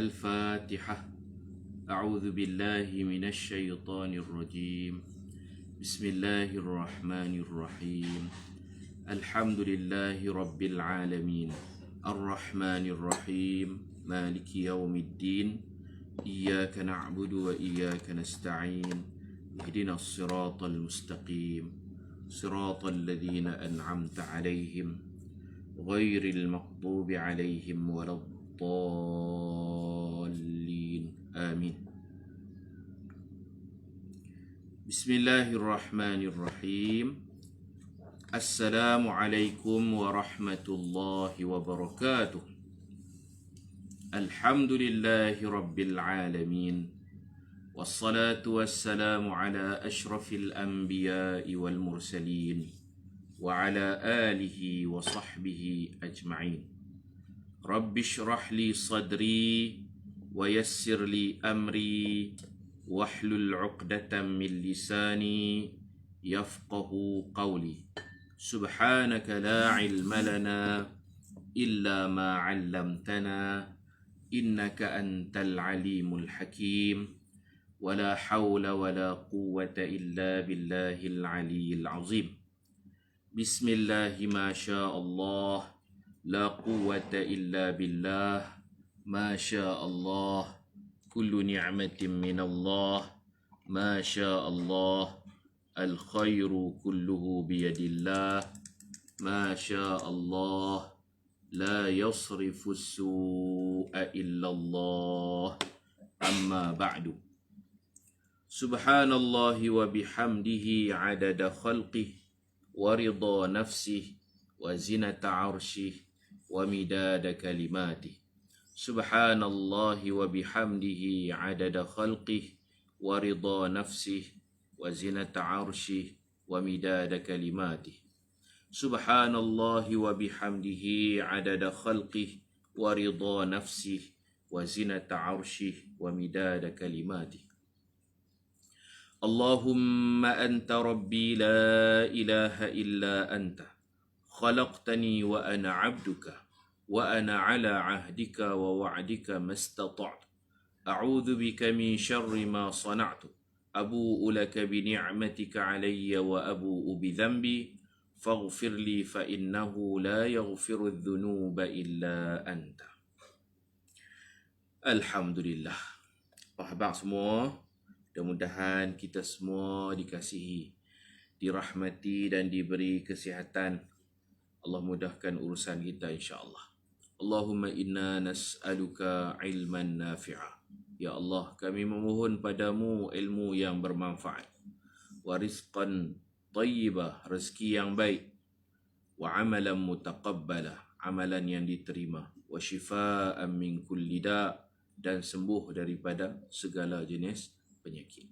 الفاتحة. أعوذ بالله من الشيطان الرجيم. بسم الله الرحمن الرحيم. الحمد لله رب العالمين الرحمن الرحيم مالك يوم الدين إياك نعبد وإياك نستعين اهدنا الصراط المستقيم صراط الذين أنعمت عليهم غير المغضوب عليهم ولا الضالين آمين. بسم الله الرحمن الرحيم. السلام عليكم ورحمة الله وبركاته. الحمد لله رب العالمين والصلاة والسلام على أشرف الأنبياء والمرسلين وعلى آله وصحبه أجمعين. رب اشرح لي صدري ويسر لي أمري واحلل عقدة من لساني يفقه قولي. سبحانك لا علم لنا إلا ما علمتنا إنك أنت العليم الحكيم ولا حول ولا قوة إلا بالله العلي العظيم. بسم الله ما شاء الله لا قوة إلا بالله ما شاء الله كل نعمة من الله ما شاء الله الخير كله بيد الله ما شاء الله لا يصرف السوء إلا الله أما بعد. سبحان الله وبحمده عدد خلقه ورضا نفسه وزنة عرشه ومداد كلماته. سبحان الله وبحمده عدد خلقه ورضا نفسه وزنة عرشه ومداد كلماته. سبحان الله وبحمده عدد خلقه ورضا نفسه وزنة عرشه ومداد كلماته. اللهم أنت ربي لا إله إلا أنت خلقتني وأنا عبدك وأنا على عهدك ووعدك ما استطعت أعوذ بك من شر ما صنعت أبوء لك بنعمتك علي وأبوء بذنبي فاغفر لي فإنه لا يغفر الذنوب إلا أنت. Alhamdulillah. Apa khabar semua? Mudah-mudahan kita semua dikasihi, dirahmati dan diberi kesihatan. Allah mudahkan urusan kita insya-Allah. Allahumma inna nas'aluka ilman nafi'a. Ya Allah, kami memohon padamu ilmu yang bermanfaat. Wa rizqan tayyibah, rezeki yang baik. Wa amalan mutaqabbala, amalan yang diterima. Wa shifaa'an min kulli da', dan sembuh daripada segala jenis penyakit.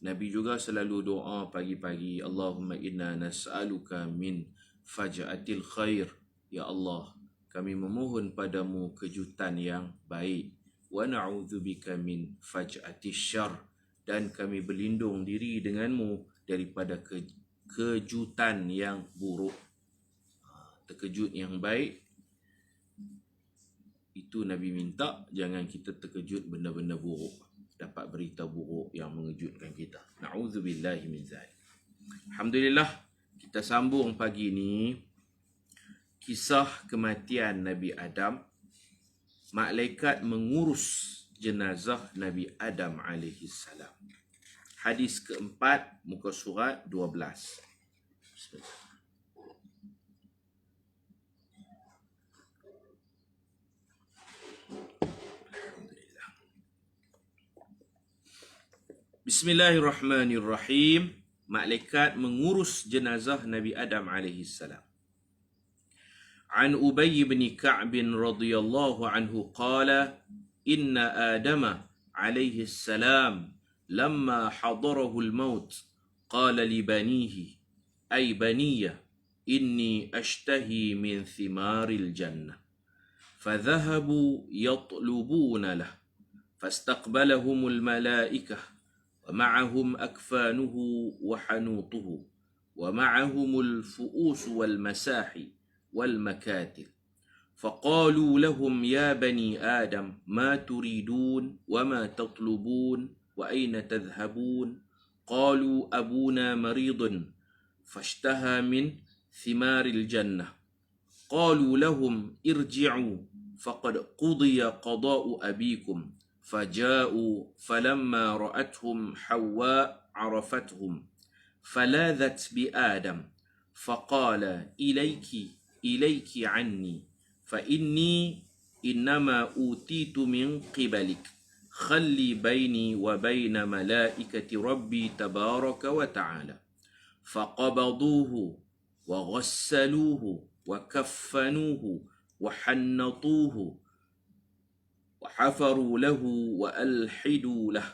Nabi juga selalu doa pagi-pagi, Allahumma inna nas'aluka min faja'atil khair. Ya Allah, kami memohon padamu kejutan yang baik. Wa na'udzubika min faj'atis syarr, dan kami berlindung diri denganmu daripada kejutan yang buruk. Terkejut yang baik itu Nabi minta, jangan kita terkejut benda-benda buruk, dapat berita buruk yang mengejutkan kita. Na'udzubillahi min zalik. Alhamdulillah, kita sambung pagi ini kisah kematian Nabi Adam. Malaikat mengurus jenazah Nabi Adam alaihissalam. Hadis keempat, muka surat 12. Bismillah. Bismillahirrahmanirrahim. Malaikat mengurus jenazah Nabi Adam alaihissalam. An Ubay bin Ka'b radhiyallahu anhu qala inna Adama alaihissalam lamma hadarahu al-maut qala li banihi ay baniya inni ashtahi min thimaril jannah فذهبوا يطلبون له فاستقبلهم الملائكة ومعهم أكفانه وحنوطه ومعهم الفؤوس والمساحي والمكاتل فقالوا لهم يا بني آدم ما تريدون وما تطلبون وأين تذهبون قالوا أبونا مريض فاشتهى من ثمار الجنة قالوا لهم ارجعوا فقد قضي قضاء أبيكم فجاءوا فلما رأتهم حواء عرفتهم فلاذت بآدم فقال إليك عني فإني إنما أوتيت من قبلك خلي بيني وبين ملائكة ربي تبارك وتعالى فقبضوه وغسلوه وكفنوه وحنطوه وحفروا له وألحدوا له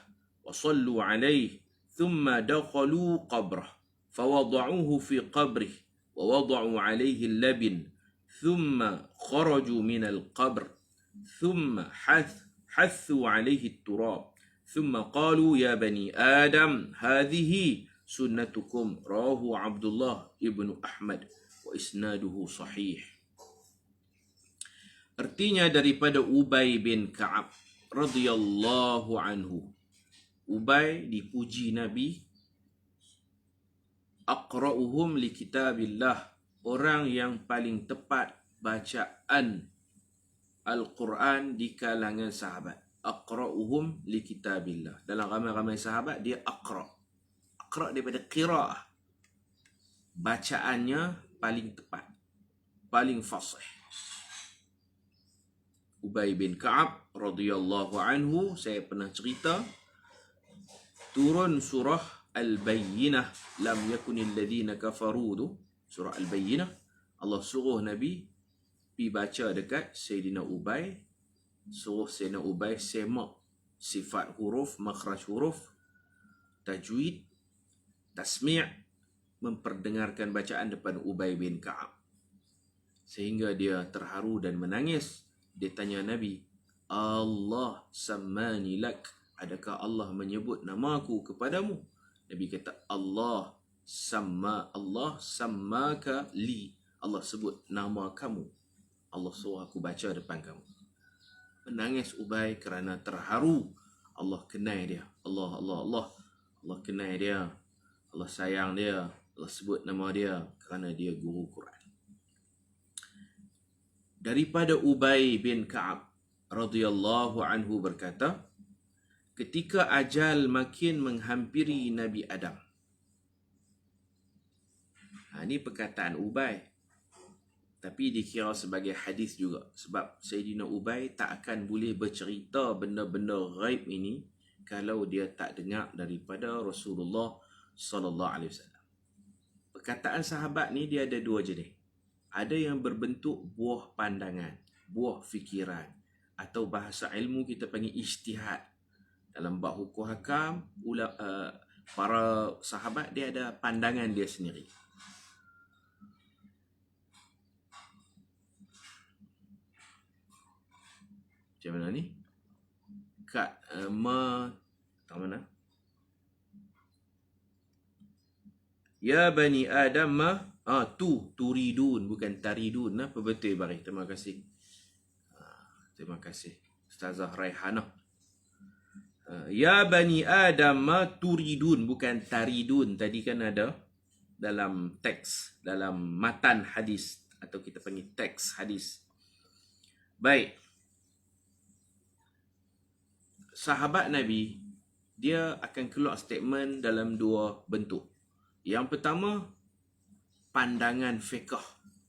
وصلوا عليه ثم دخلوا قبره فوضعوه في قبره ووضعوا عليه اللبن ثم خرجوا من القبر ثم حثوا عليه التراب ثم قالوا يا بني آدم هذه سنتكم رواه عبد الله ابن أحمد وإسناده صحيح. Artinya daripada Ubay bin Ka'ab radhiyallahu anhu. Ubay dipuji Nabi, aqra'uhum li kitabillah, orang yang paling tepat bacaan Al-Quran di kalangan sahabat. Aqra'uhum li kitabillah. Dalam ramai-ramai sahabat dia aqra'. Aqra' daripada qira'ah. Bacaannya paling tepat, paling fasih. Ubay bin Ka'ab radhiyallahu anhu, saya pernah cerita, turun surah Al-Bayyinah, lam yakunil ladhina kafaru tu, surah Al-Bayyinah. Allah suruh Nabi pergi baca dekat Sayyidina Ubay, suruh Sayyidina Ubay semak sifat huruf, makhraj huruf, tajwid, tasmi', memperdengarkan bacaan depan Ubay bin Ka'ab. Sehingga dia terharu dan menangis. Dia tanya Nabi, Allah sammani lak, adakah Allah menyebut namaku kepadamu? Nabi kata, Allah sammaka li, Allah sebut nama kamu, Allah suruh aku baca depan kamu. Menangis Ubay kerana terharu. Allah kenal dia, Allah kenal dia, Allah sayang dia, Allah sebut nama dia kerana dia guru Quran. Daripada Ubay bin Ka'ab radhiyallahu anhu berkata, ketika ajal makin menghampiri Nabi Adam. Ini perkataan Ubay, tapi dikira sebagai hadis juga, sebab Sayyidina Ubay tak akan boleh bercerita benda-benda ghaib ini kalau dia tak dengar daripada Rasulullah sallallahu alaihi wasallam. Perkataan sahabat ni dia ada dua jenis. Ada yang berbentuk buah pandangan, buah fikiran, atau bahasa ilmu kita panggil ijtihad. Dalam bab hukum hakam, para sahabat dia ada pandangan dia sendiri. Macam mana ni? Tak mana? Ya bani Adam turidun, bukan taridun. Apa betul Baris? Terima kasih. Terima kasih Ustazah Raihanah. Ya bani Adam turidun, bukan taridun. Tadi kan ada dalam teks, dalam matan hadis, atau kita panggil teks hadis. Baik. Sahabat Nabi, dia akan keluar statement dalam dua bentuk. Yang pertama, pandangan fiqh.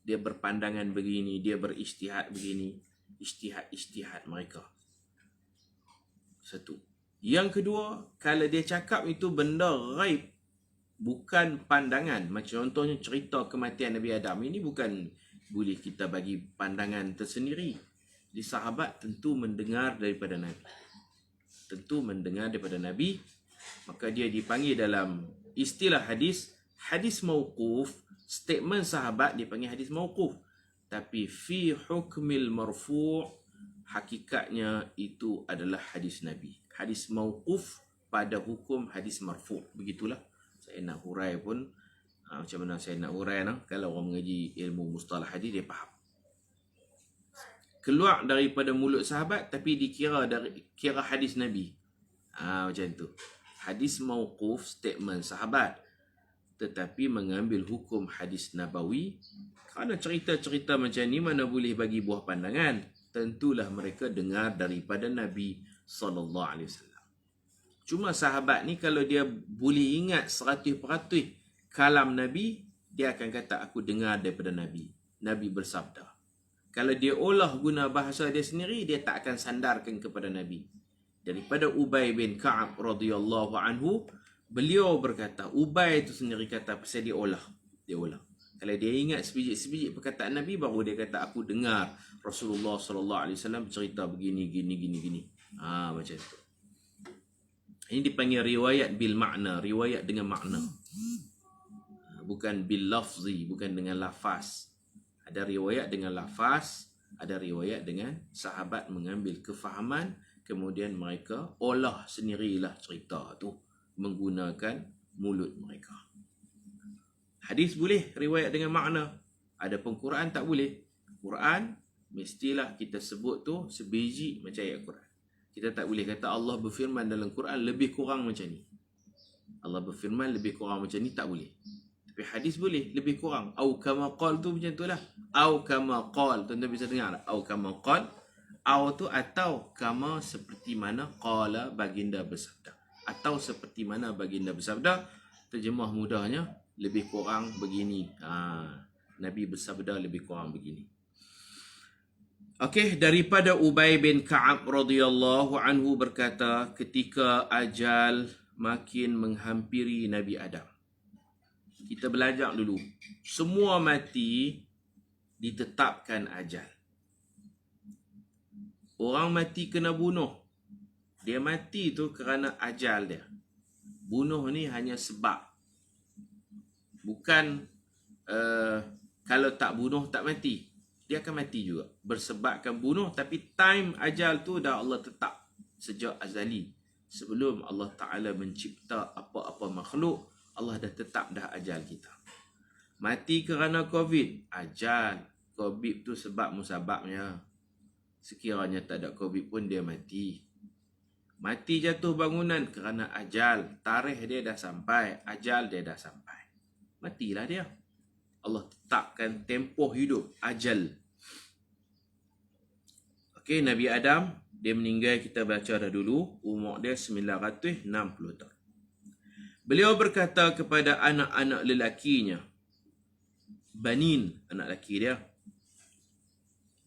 Dia berpandangan begini, dia berijtihad begini. Ijtihad mereka. Satu. Yang kedua, kalau dia cakap itu benda ghaib, bukan pandangan. Macam contohnya cerita kematian Nabi Adam. Ini bukan boleh kita bagi pandangan tersendiri. Di sahabat tentu mendengar daripada Nabi. Maka dia dipanggil dalam istilah hadis mauquf. Statement sahabat dipanggil hadis mauquf. Tapi fi hukmil marfu', hakikatnya itu adalah hadis Nabi. Hadis mauquf pada hukum hadis marfu'. Begitulah. Saya nak hurai pun macam mana saya nak hurai, kalau orang mengaji ilmu mustalah hadis dia faham. keluar daripada mulut sahabat tapi dikira kira hadis Nabi. Macam tu. Hadis mauquf, statement sahabat, tetapi mengambil hukum hadis nabawi. Kerana cerita-cerita macam ni mana boleh bagi buah pandangan, tentulah mereka dengar daripada Nabi SAW. Cuma sahabat ni kalau dia boleh ingat 100% kalam Nabi, dia akan kata aku dengar daripada Nabi. Nabi bersabda. Kalau dia olah guna bahasa dia sendiri, dia tak akan sandarkan kepada Nabi. Daripada Ubay bin Ka'ab radhiyallahu anhu, beliau berkata, Ubay itu sendiri kata pasal dia olah. Dia olah. Kalau dia ingat sebiji-sebiji perkataan Nabi, baru dia kata aku dengar Rasulullah SAW cerita begini, gini. Macam tu. Ini dipanggil riwayat bil makna, riwayat dengan makna. Bukan bil lafzi, bukan dengan lafaz. Ada riwayat dengan lafaz, ada riwayat dengan sahabat mengambil kefahaman, kemudian mereka olah sendirilah cerita tu menggunakan mulut mereka. Hadis boleh riwayat dengan makna. Adapun Quran tak boleh. Quran mestilah kita sebut tu sebiji macam ayat Quran. Kita tak boleh kata Allah berfirman dalam Quran lebih kurang macam ni. Allah berfirman lebih kurang macam ni, tak boleh. Tapi hadis boleh lebih kurang. Au kama qal tu macam tu lah. Au kama qal. Tuan-tuan bisa dengar tak? Au kama qal. Au tu atau kama seperti mana qala baginda bersabda. Atau seperti mana baginda bersabda. Terjemah mudahnya lebih kurang begini. Nabi bersabda lebih kurang begini. Okey, daripada Ubay bin Ka'ab radhiyallahu anhu berkata, ketika ajal makin menghampiri Nabi Adam. Kita belajar dulu. Semua mati ditetapkan ajal. Orang mati kena bunuh. Dia mati tu kerana ajal dia. Bunuh ni hanya sebab. Bukan kalau tak bunuh tak mati. Dia akan mati juga. Bersebabkan bunuh, tapi time ajal tu dah Allah tetap sejak azali. Sebelum Allah Ta'ala mencipta apa-apa makhluk, Allah dah tetap dah ajal kita. Mati kerana COVID. Ajal. COVID tu sebab musababnya. Sekiranya tak ada COVID pun dia mati. Mati jatuh bangunan kerana ajal. Tarikh dia dah sampai. Ajal dia dah sampai. Matilah dia. Allah tetapkan tempoh hidup. Ajal. Okey, Nabi Adam, dia meninggal, kita baca dah dulu. Umur dia 960 tahun. Beliau berkata kepada anak-anak lelakinya. Banin, anak lelaki dia.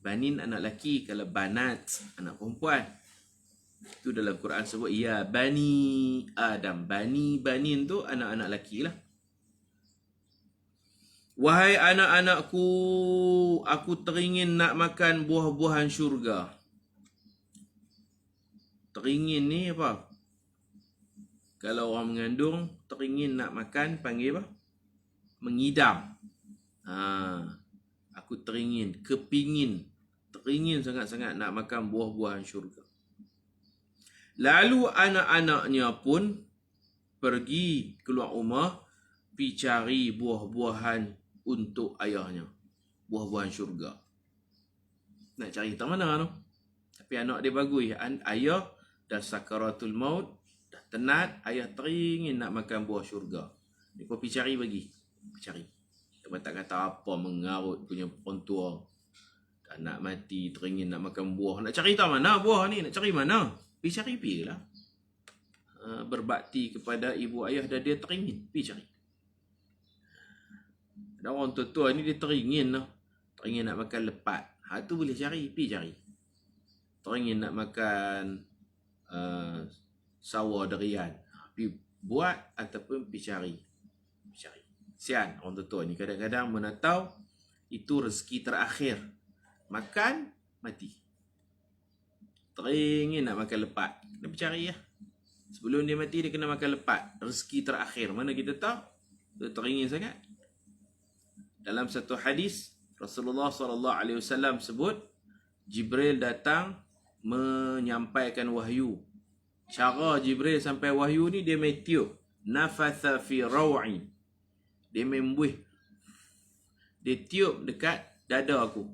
Banin anak lelaki, kalau banat anak perempuan. Itu dalam Quran sebut ya bani Adam. Banin tu anak-anak lelaki lah. Wahai anak-anakku, aku teringin nak makan buah-buahan syurga. Teringin ni apa? Kalau orang mengandung teringin nak makan, panggil apa? Mengidam. Aku teringin, kepingin, teringin sangat-sangat nak makan buah-buahan syurga. Lalu anak-anaknya pun pergi keluar rumah, pergi cari buah-buahan untuk ayahnya. Buah-buahan syurga. Nak cari tak mana tu? Tapi anak dia bagus. Ayah dah sakaratul maut, dah tenat, ayah teringin nak makan buah syurga. Dia pergi cari bagi. Cari. Dia tak kata apa, mengarut punya perempuan tua. Dah nak mati, teringin nak makan buah. Nak cari tak mana buah ni? Nak cari mana? Pergi cari, pergi lah. Berbakti kepada ibu ayah dah dia teringin. Pergi cari. Ada orang tua-tua ni dia teringin lah. Teringin nak makan lepat. Tu boleh cari, pergi cari. Teringin nak makan sawa derian. Pergi buat ataupun pergi cari. Cari. Sian orang tua-tua ni. Kadang-kadang mana tahu itu rezeki terakhir. Makan, mati. Teringin nak makan lepat. Dia bercari lah. Sebelum dia mati, dia kena makan lepat. Rezeki terakhir. Mana kita tahu? Dia teringin sangat. Dalam satu hadis, Rasulullah SAW sebut, Jibril datang menyampaikan wahyu. Cara Jibril sampai wahyu ni, dia main tiup. Nafatha fi raw'i. Dia main buih. Dia tiup dekat dada aku.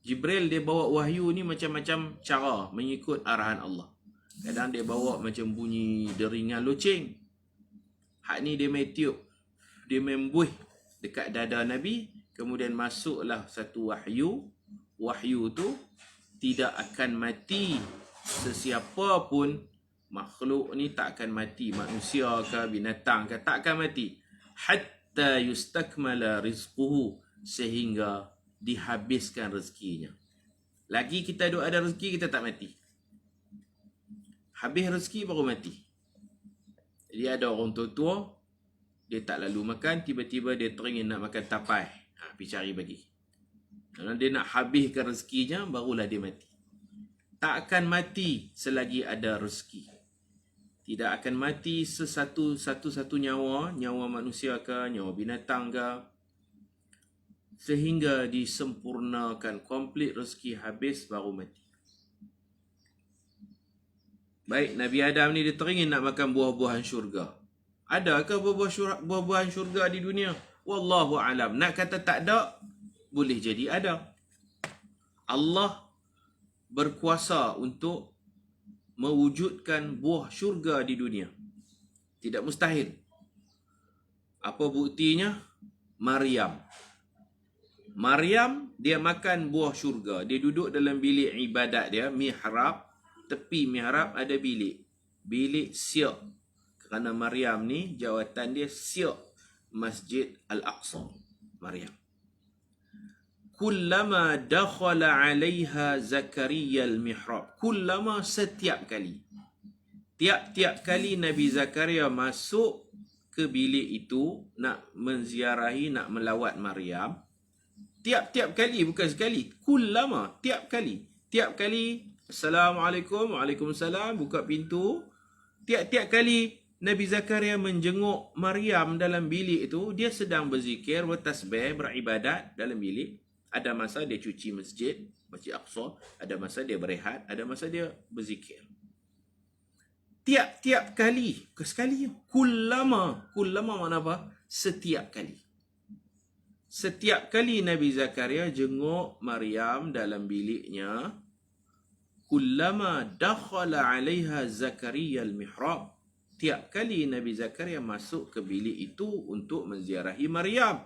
Jibril dia bawa wahyu ni macam-macam cara mengikut arahan Allah. Kadang dia bawa macam bunyi deringan loceng. Hak ni dia main tiup, dia main buih dekat dada Nabi, kemudian masuklah satu wahyu. Wahyu tu tidak akan mati. Sesiapa pun makhluk ni tak akan mati, manusia ke binatang ke tak akan mati, hatta yustakmala rizquhu, sehingga dihabiskan rezekinya. Lagi kita duk ada rezeki, kita tak mati. Habis rezeki baru mati. Jadi ada orang tua-tua, dia tak lalu makan, tiba-tiba dia teringin nak makan tapai. Pergi cari bagi. Kalau dia nak habiskan rezekinya, barulah dia mati. Tak akan mati selagi ada rezeki. Tidak akan mati satu nyawa, nyawa manusia ke, nyawa binatang ke, sehingga disempurnakan komplit rezeki habis baru mati. Baik, Nabi Adam ni dia teringin nak makan buah-buahan syurga. Adakah buah-buahan syurga di dunia? Wallahu alam. Nak kata tak ada, boleh jadi ada. Allah berkuasa untuk mewujudkan buah syurga di dunia. Tidak mustahil. Apa buktinya? Maryam dia makan buah syurga. Dia duduk dalam bilik ibadat dia, mihrab. Tepi mihrab ada bilik. Bilik siak. Kerana Maryam ni jawatan dia siak Masjid Al-Aqsa. Maryam. Kullama dakhala 'alaiha Zakaria al-mihrab. Kullama, setiap kali. Tiap-tiap kali Nabi Zakaria masuk ke bilik itu nak menziarahi, nak melawat Maryam. Tiap-tiap kali, bukan sekali. Kullama, tiap kali. Tiap kali, Assalamualaikum, Waalaikumsalam, buka pintu. Tiap-tiap kali Nabi Zakaria menjenguk Maryam dalam bilik itu, dia sedang berzikir, bertasbih, beribadat dalam bilik. Ada masa dia cuci Masjid Aqsa, ada masa dia berehat, ada masa dia berzikir. Tiap-tiap kali, bukan sekali. Kullama makna apa? Setiap kali. Setiap kali Nabi Zakaria jenguk Maryam dalam biliknya, kullama dakhala 'alaiha Zakaria al-mihrab. Tiap kali Nabi Zakaria masuk ke bilik itu untuk menziarahi Maryam,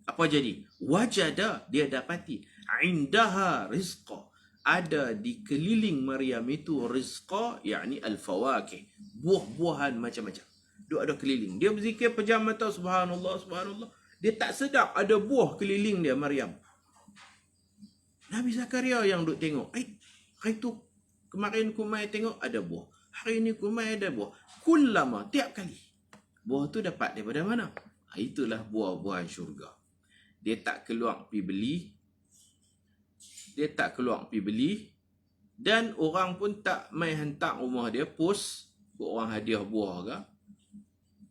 apa jadi? Wajada, dia dapati, indaha rizqa, ada di keliling Maryam itu rizqa, yakni al-fawakih, buah-buahan macam-macam. Dia ada keliling. Dia berzikir pejam mata, subhanallah, subhanallah. Dia tak sedar ada buah keliling dia, Maryam. Nabi Zakaria yang duk tengok. Hari tu, kemarin kumai tengok ada buah. Hari ni kumai ada buah. Kullama, tiap kali. Buah tu dapat daripada mana? Itulah buah-buahan syurga. Dia tak keluar pergi beli. Dan orang pun tak main hantar rumah dia, post orang hadiah buah ke.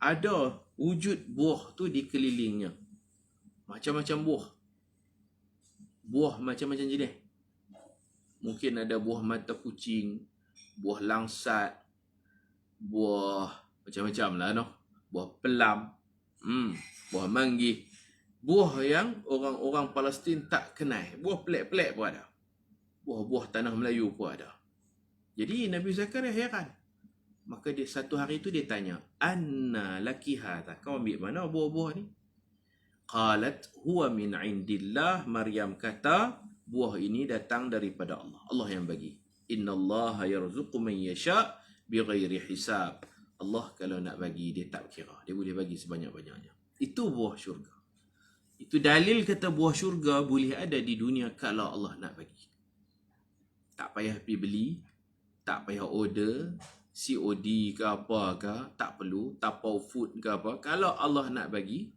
Ada wujud buah tu di kelilingnya. Macam-macam buah. Buah macam-macam jenis. Mungkin ada buah mata kucing, buah langsat, buah macam-macam lah, no? Buah pelam, buah manggis. Buah yang orang-orang Palestin tak kenal. Buah pelik-pelik pun ada. Buah-buah tanah Melayu pun ada. Jadi Nabi Zakaria heran. Maka dia satu hari tu dia tanya, anna laki hadha, kau ambil mana buah-buah ni? Qalat huwa min indillah. Maryam kata, buah ini datang daripada Allah. Allah yang bagi. Innallaha yarzuqu man yasha' bighairi hisab. Allah kalau nak bagi, dia tak kira. Dia boleh bagi sebanyak-banyaknya. Itu buah syurga. Itu dalil kata buah syurga boleh ada di dunia kalau Allah nak bagi. Tak payah pergi beli, tak payah order, COD ke apa ke, tak perlu, tapau food ke apa. Kalau Allah nak bagi,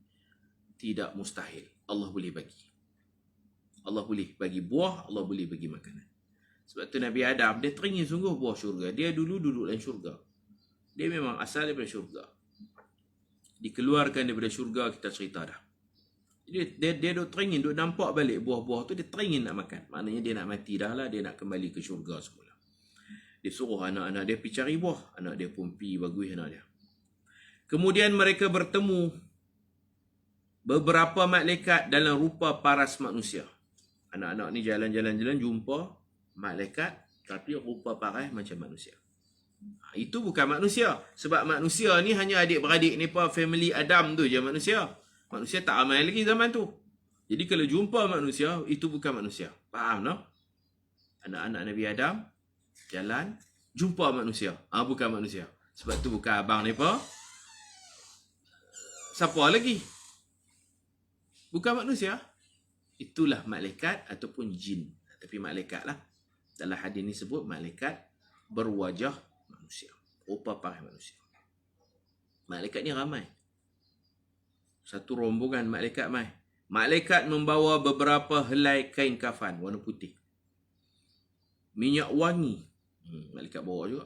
tidak mustahil. Allah boleh bagi. Allah boleh bagi buah, Allah boleh bagi makanan. Sebab tu Nabi Adam, dia teringin sungguh buah syurga. Dia dulu duduk dalam syurga. Dia memang asal daripada syurga. Dikeluarkan daripada syurga, kita cerita dah. Dia duk teringin, duk nampak balik buah-buah tu, dia teringin nak makan. Maknanya dia nak mati dah lah, dia nak kembali ke syurga semula. Dia suruh anak-anak dia pergi cari buah. Anak dia pun pergi, bagus anak dia. Kemudian mereka bertemu beberapa malaikat dalam rupa paras manusia. Anak-anak ni jalan-jalan jumpa malaikat tapi rupa paras macam manusia. Itu bukan manusia. Sebab manusia ni hanya adik-beradik ni pun family Adam tu je manusia. Manusia tak ramai lagi zaman tu. Jadi kalau jumpa manusia, itu bukan manusia. Faham no? Anak-anak Nabi Adam jalan jumpa manusia. Bukan manusia. Sebab tu bukan abang ni pun. Siapa lagi? Bukan manusia. Itulah malaikat ataupun jin. Tapi malaikat lah. Dalam hadis ni sebut malaikat berwajah manusia. Rupa paras manusia. Malaikat ni ramai. Satu rombongan malaikat mai. Malaikat membawa beberapa helai kain kafan warna putih. Minyak wangi. Malaikat bawa juga.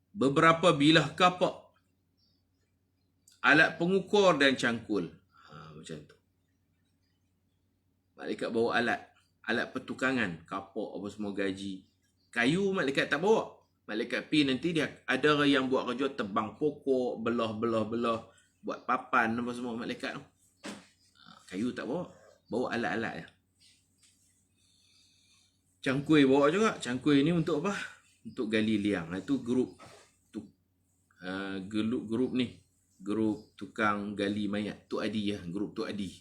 Beberapa bilah kapak. Alat pengukur dan cangkul. Macam tu. Malaikat bawa alat. Alat pertukangan. Kapak apa semua gaji. Kayu malaikat tak bawa. Malaikat pi nanti dia ada yang buat kerja tebang pokok, belah. Buat papan apa semua malaikat tu. Kayu tak bawa. Bawa alat-alat je. Cangkui bawa juga. Cangkui ni untuk apa? Untuk gali liang. Itu grup ni. Grup tukang gali mayat. Tok Adi ya. Grup Tok Adi.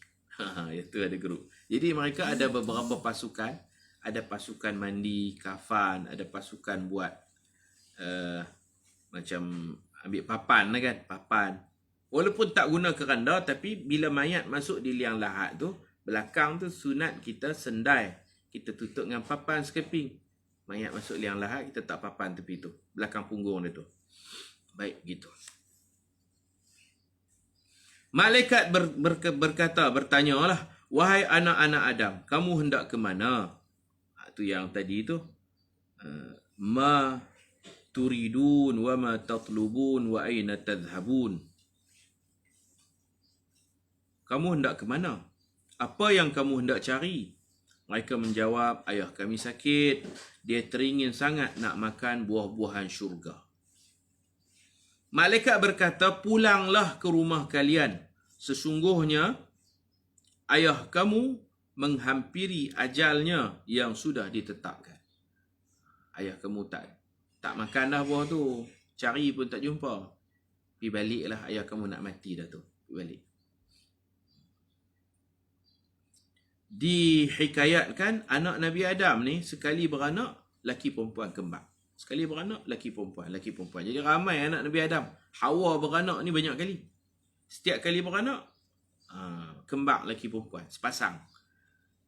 Itu ada grup. Jadi mereka ada beberapa pasukan. Ada pasukan mandi, kafan. Ada pasukan buat macam ambil papan lah kan. Papan. Walaupun tak guna keranda, tapi bila mayat masuk di liang lahat tu, belakang tu sunat kita sendai. Kita tutup dengan papan sekeping. Mayat masuk liang lahat, kita tak papan tepi tu. Belakang punggung dia tu. Baik, gitu. Malaikat berkata, bertanyalah, wahai anak-anak Adam, kamu hendak ke mana? Tu yang tadi tu. Ma turidun wa ma tatlubun wa aina tadhhabun. Kamu hendak ke mana? Apa yang kamu hendak cari? Mereka menjawab, ayah kami sakit. Dia teringin sangat nak makan buah-buahan syurga. Malaikat berkata, pulanglah ke rumah kalian. Sesungguhnya, ayah kamu menghampiri ajalnya yang sudah ditetapkan. Ayah kamu tak makan dah buah tu. Cari pun tak jumpa. Pergi baliklah, ayah kamu nak mati dah tu. Pergi balik. Dihikayatkan anak Nabi Adam ni sekali beranak, laki perempuan kembar. Sekali beranak, laki perempuan. Jadi ramai anak Nabi Adam. Hawa beranak ni banyak kali. Setiap kali beranak, kembar laki perempuan. Sepasang.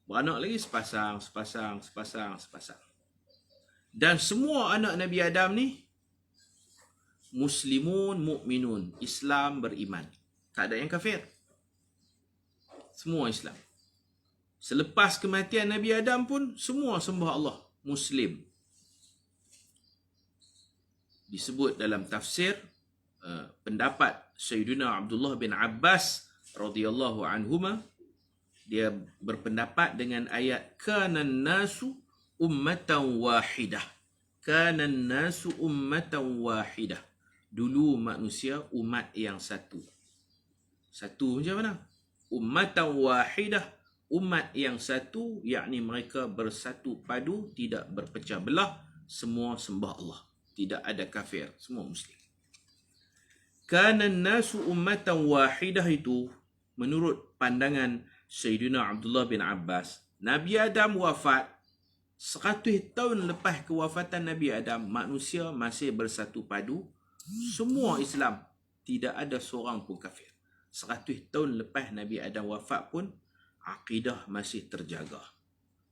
Beranak lagi sepasang. Dan semua anak Nabi Adam ni, Muslimun, Mu'minun. Islam, beriman. Tak ada yang kafir. Semua Islam. Selepas kematian Nabi Adam pun, semua sembah Allah. Muslim. Disebut dalam tafsir, pendapat Sayyidina Abdullah bin Abbas radhiyallahu anhuma, dia berpendapat dengan ayat kanan nasu ummatan wahidah. Kanan nasu ummatan wahidah. Dulu manusia umat yang satu. Satu macam mana? Ummatan wahidah. Umat yang satu, yakni mereka bersatu padu, tidak berpecah belah, semua sembah Allah. Tidak ada kafir, semua Muslim. Kanan nasu ummatan wahidah itu, menurut pandangan Sayyidina Abdullah bin Abbas, Nabi Adam wafat, 100 tahun lepas kewafatan Nabi Adam, manusia masih bersatu padu, semua Islam, tidak ada seorang pun kafir. 100 tahun lepas Nabi Adam wafat pun, akidah masih terjaga.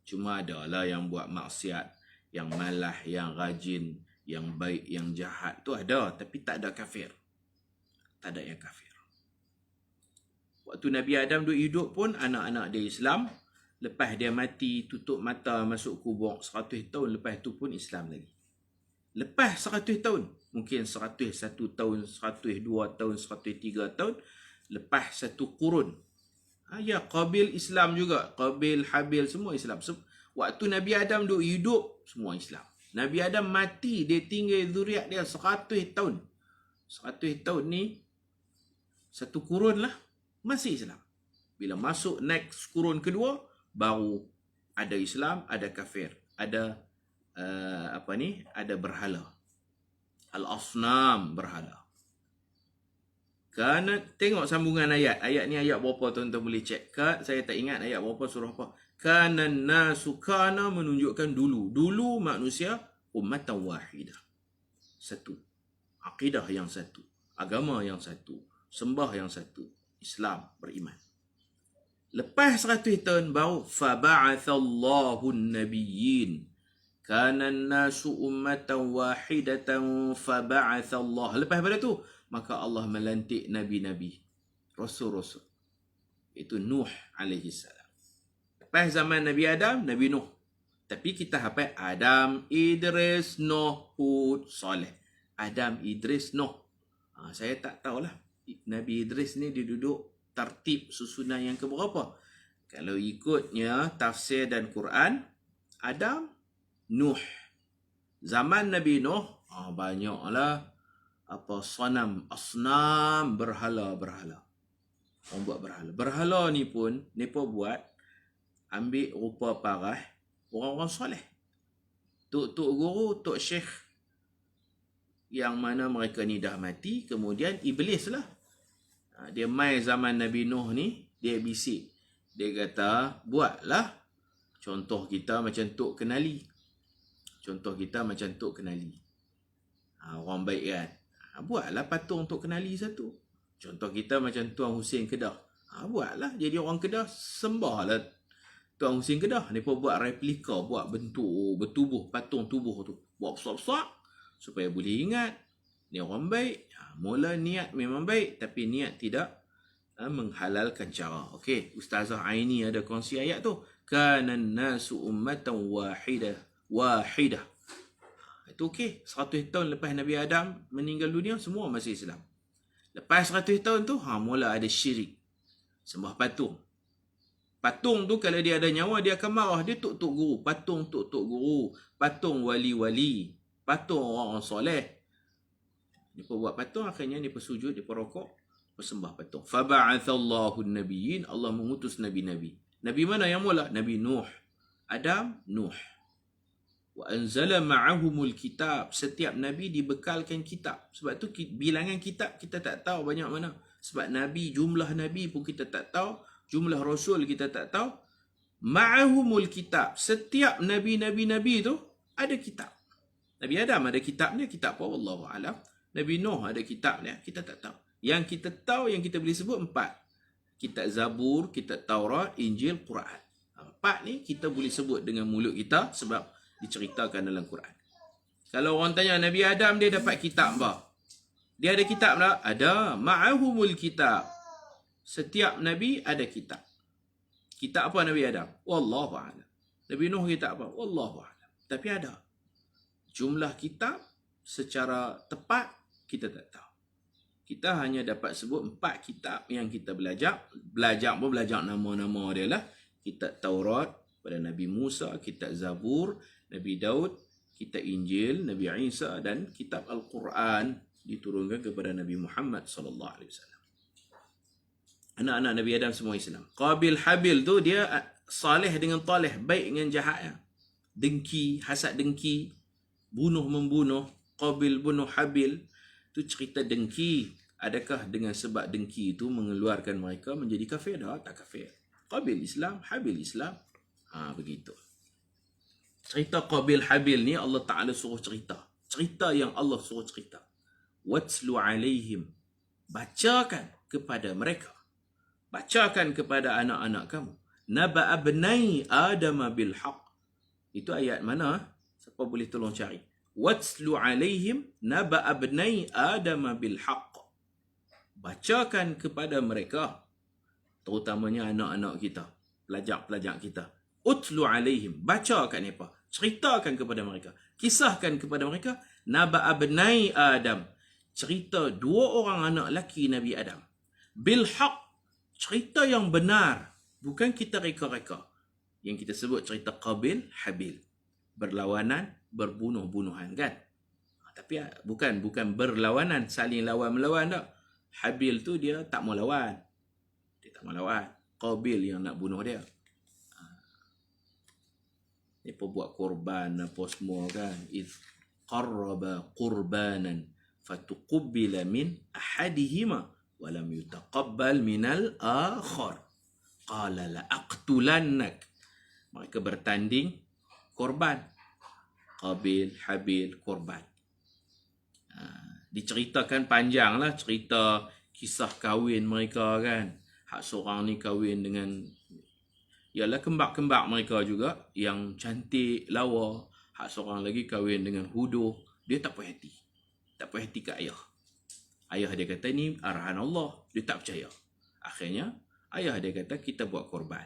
Cuma adalah yang buat maksiat, yang malah, yang rajin, yang baik, yang jahat tu ada, tapi tak ada kafir. Tak ada yang kafir. Waktu Nabi Adam duk hidup pun, anak-anak dia Islam. Lepas dia mati, tutup mata, masuk kubur, 100 tahun lepas tu pun Islam lagi. Lepas 100 tahun, mungkin 101 tahun, 102 tahun, 103 tahun, lepas satu kurun. Ya, Qabil Islam juga. Qabil, Habil, semua Islam. Waktu Nabi Adam duk hidup, semua Islam. Nabi Adam mati, dia tinggal zuriat dia 100 tahun. 100 tahun ni, satu kurun lah, masih Islam. Bila masuk next kurun kedua, baru ada Islam, ada kafir, ada ada berhala. Al-asnam, berhala. Kerana tengok sambungan ayat. Ayat ni ayat berapa tuan-tuan boleh cek. Saya tak ingat ayat berapa, surah apa. Kana nasu, kana menunjukkan dulu. Dulu manusia ummatan wahidah. Satu. Akidah yang satu. Agama yang satu. Sembah yang satu. Islam, beriman. Lepas 100 tahun baru faba'athallahu an-nabiyyin. Kana nasu ummatan wahidatan faba'athallah. Lepas pada tu, maka Allah melantik nabi-nabi, rasul-rasul. Itu Nuh alaihi salam. Lepas zaman Nabi Adam, Nabi Nuh. Tapi kita hafal Adam, Idris, Nuh, Hud, Saleh. Adam, Idris, Nuh. Saya tak tahulah. Nabi Idris ni dia duduk tertib susunan yang keberapa. Kalau ikutnya tafsir dan Quran, Adam, Nuh. Zaman Nabi Nuh, banyaklah asnam, berhala-berhala. Orang buat berhala. Berhala ni pun, mereka buat, ambil rupa parah orang-orang soleh. Tok guru, tok syekh, yang mana mereka ni dah mati, kemudian iblis lah. Dia mai zaman Nabi Nuh ni, dia bisik. Dia kata, buatlah. Contoh kita macam Tok Kenali. Orang baik kan. Buatlah patung Tok Kenali satu. Contoh kita macam Tuan Hussein Kedah. Buatlah. Jadi orang Kedah sembahlah Tuan Hussein Kedah. Mereka buat replika, buat bentuk bertubuh, patung tubuh tu. Buat besar-besar supaya boleh ingat. Ni orang baik. Mula niat memang baik, tapi niat tidak menghalalkan cara. Okey, Ustazah Aini ada kongsi ayat tu. Kana nasu ummatan wahidah. Itu okey. 100 tahun lepas Nabi Adam meninggal dunia, semua masih Islam. Lepas 100 tahun tu, mula ada syirik. Sembah patung. Patung tu kalau dia ada nyawa, dia akan marah. Dia tok guru. Patung tok guru. Patung wali-wali. Patung orang-orang soleh. Dia buat patung, akhirnya dia sujud, dia rokok, bersembah patung. Faba'athallahu an-nabiyyin. Allah mengutus nabi-nabi. Nabi mana yang mula? Nabi Nuh. Adam, Nuh. Wa anzala ma'ahumul kitab. Setiap nabi dibekalkan kitab. Sebab tu bilangan kitab kita tak tahu banyak mana. Sebab nabi, jumlah nabi pun kita tak tahu. Jumlah rasul kita tak tahu. Ma'ahumul kitab. Setiap nabi-nabi tu ada kitab. Nabi Adam ada kitabnya, kitab apa? Wallahu a'lam. Nabi Nuh ada kitabnya, kita tak tahu. Yang kita tahu, yang kita boleh sebut 4. Kitab Zabur, kitab Taurat, Injil, Quran. 4 ni kita boleh sebut dengan mulut kita sebab diceritakan dalam Quran. Kalau orang tanya Nabi Adam dia dapat kitab apa? Dia ada kitab tak? Ada. Ma'ahumul kitab. Setiap nabi ada kitab. Kitab apa Nabi Adam? Wallahu a'lam. Nabi Nuh kitab apa? Wallahu a'lam. Tapi ada. Jumlah kitab secara tepat kita tak tahu. Kita hanya dapat sebut 4 kitab yang kita belajar. Belajar nama-nama dia lah. Kitab Taurat pada Nabi Musa, kitab Zabur, Nabi Daud, kitab Injil, Nabi Isa dan kitab Al-Quran diturunkan kepada Nabi Muhammad sallallahu alaihi wasallam. Anak-anak Nabi Adam semua Islam. Qabil Habil tu dia salih dengan talih, baik dengan jahatnya. Dengki, hasad dengki, bunuh-membunuh. Qabil bunuh Habil. Tu cerita dengki. Adakah dengan sebab dengki itu mengeluarkan mereka menjadi kafir? Tak kafir. Qabil Islam, Habil Islam. Begitu. Cerita Qabil Habil ni Allah Ta'ala suruh cerita. Cerita yang Allah suruh cerita. Watslu alaihim. Bacakan kepada mereka. Bacakan kepada anak-anak kamu. Naba'a bnai Adam bil haq. Itu ayat mana? Siapa boleh tolong cari? Watslu alaihim naba'a bnai Adam bil haq. Bacakan kepada mereka, terutamanya anak-anak kita, pelajar-pelajar kita. Utlu alaihim, bacakan apa? Ceritakan kepada mereka, kisahkan kepada mereka naba'a bnai Adam, cerita 2 orang anak laki Nabi Adam. Bil haq, cerita yang benar, bukan kita reka-reka. Yang kita sebut cerita Qabil Habil, berlawanan, berbunuh-bunuhan kan. Tapi bukan berlawanan, saling lawan-melawan tak. Habil tu dia tak mau lawan. Dia tak mau lawan. Qabil yang nak bunuh dia. Mereka buat korban apa semua kan. Idh qarraba qurbanan fatuqubbila min ahadihima walam yutaqabbal minal akhar. Qala la aqtulannak. Mereka bertanding korban. Qabil, Habil, korban. Diceritakan panjang lah cerita kisah kahwin mereka kan. Hak seorang ni kahwin dengan ialah kembak-kembak mereka juga yang cantik, lawa. Hak seorang lagi kahwin dengan huduh. Dia tak puas hati. Tak puas hati kat ayah. Ayah dia kata ni arahan Allah. Dia tak percaya. Akhirnya ayah dia kata kita buat korban.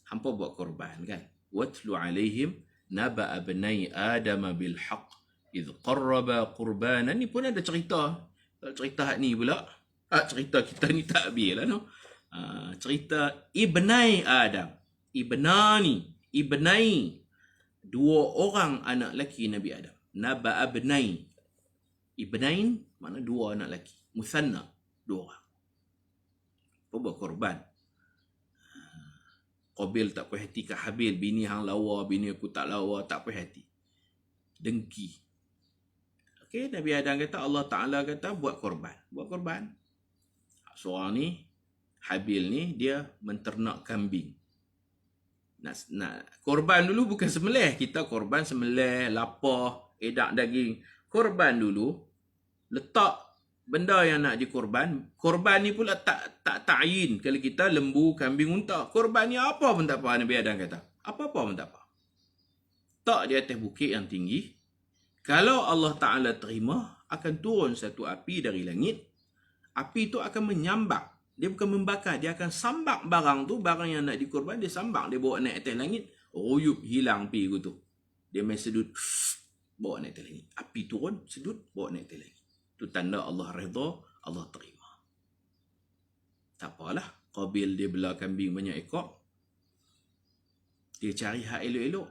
Hampa buat korban kan. Watlu alaihim naba'a bnai Adam bil haqq idh qarraba qurbanan. Ni pun ada cerita. Cerita hak ni pula. Cerita kita ni tak habis lah no. Cerita ibnai Adam. Ibnai. Dua orang anak lelaki Nabi Adam. Naba'a bnai. Ibnain makna dua anak lelaki. Musanna. Dua orang. Apa buat korban. Qabil tak puas hati ke Habil. Bini hang lawa, bini aku tak lawa, tak puas hati. Dengki. Okey, Nabi Adam kata, Allah Ta'ala kata buat korban. Buat korban. Seorang ni, Habil ni, dia menternak kambing. Nak korban dulu bukan sembelih. Kita korban sembelih, lapah, edak daging. Korban dulu, letak benda yang nak dikorban. Korban ni pula tak ta'yin. Kalau kita lembu, kambing, unta. Korban ni apa pun tak apa, Nabi Adam kata. Apa-apa pun tak apa. Tak di atas bukit yang tinggi. Kalau Allah Ta'ala terima, akan turun satu api dari langit. Api tu akan menyambak. Dia bukan membakar. Dia akan sambak barang tu. Barang yang nak dikorban, dia sambak. Dia bawa naik atas langit. Ruyup hilang api tu. Dia main sedut. Bawa naik atas langit. Api turun, sedut, bawa naik atas langit. Itu tanda Allah redha, Allah terima. Tak apalah. Qabil dia belah kambing banyak ekor. Dia cari hak elok-elok.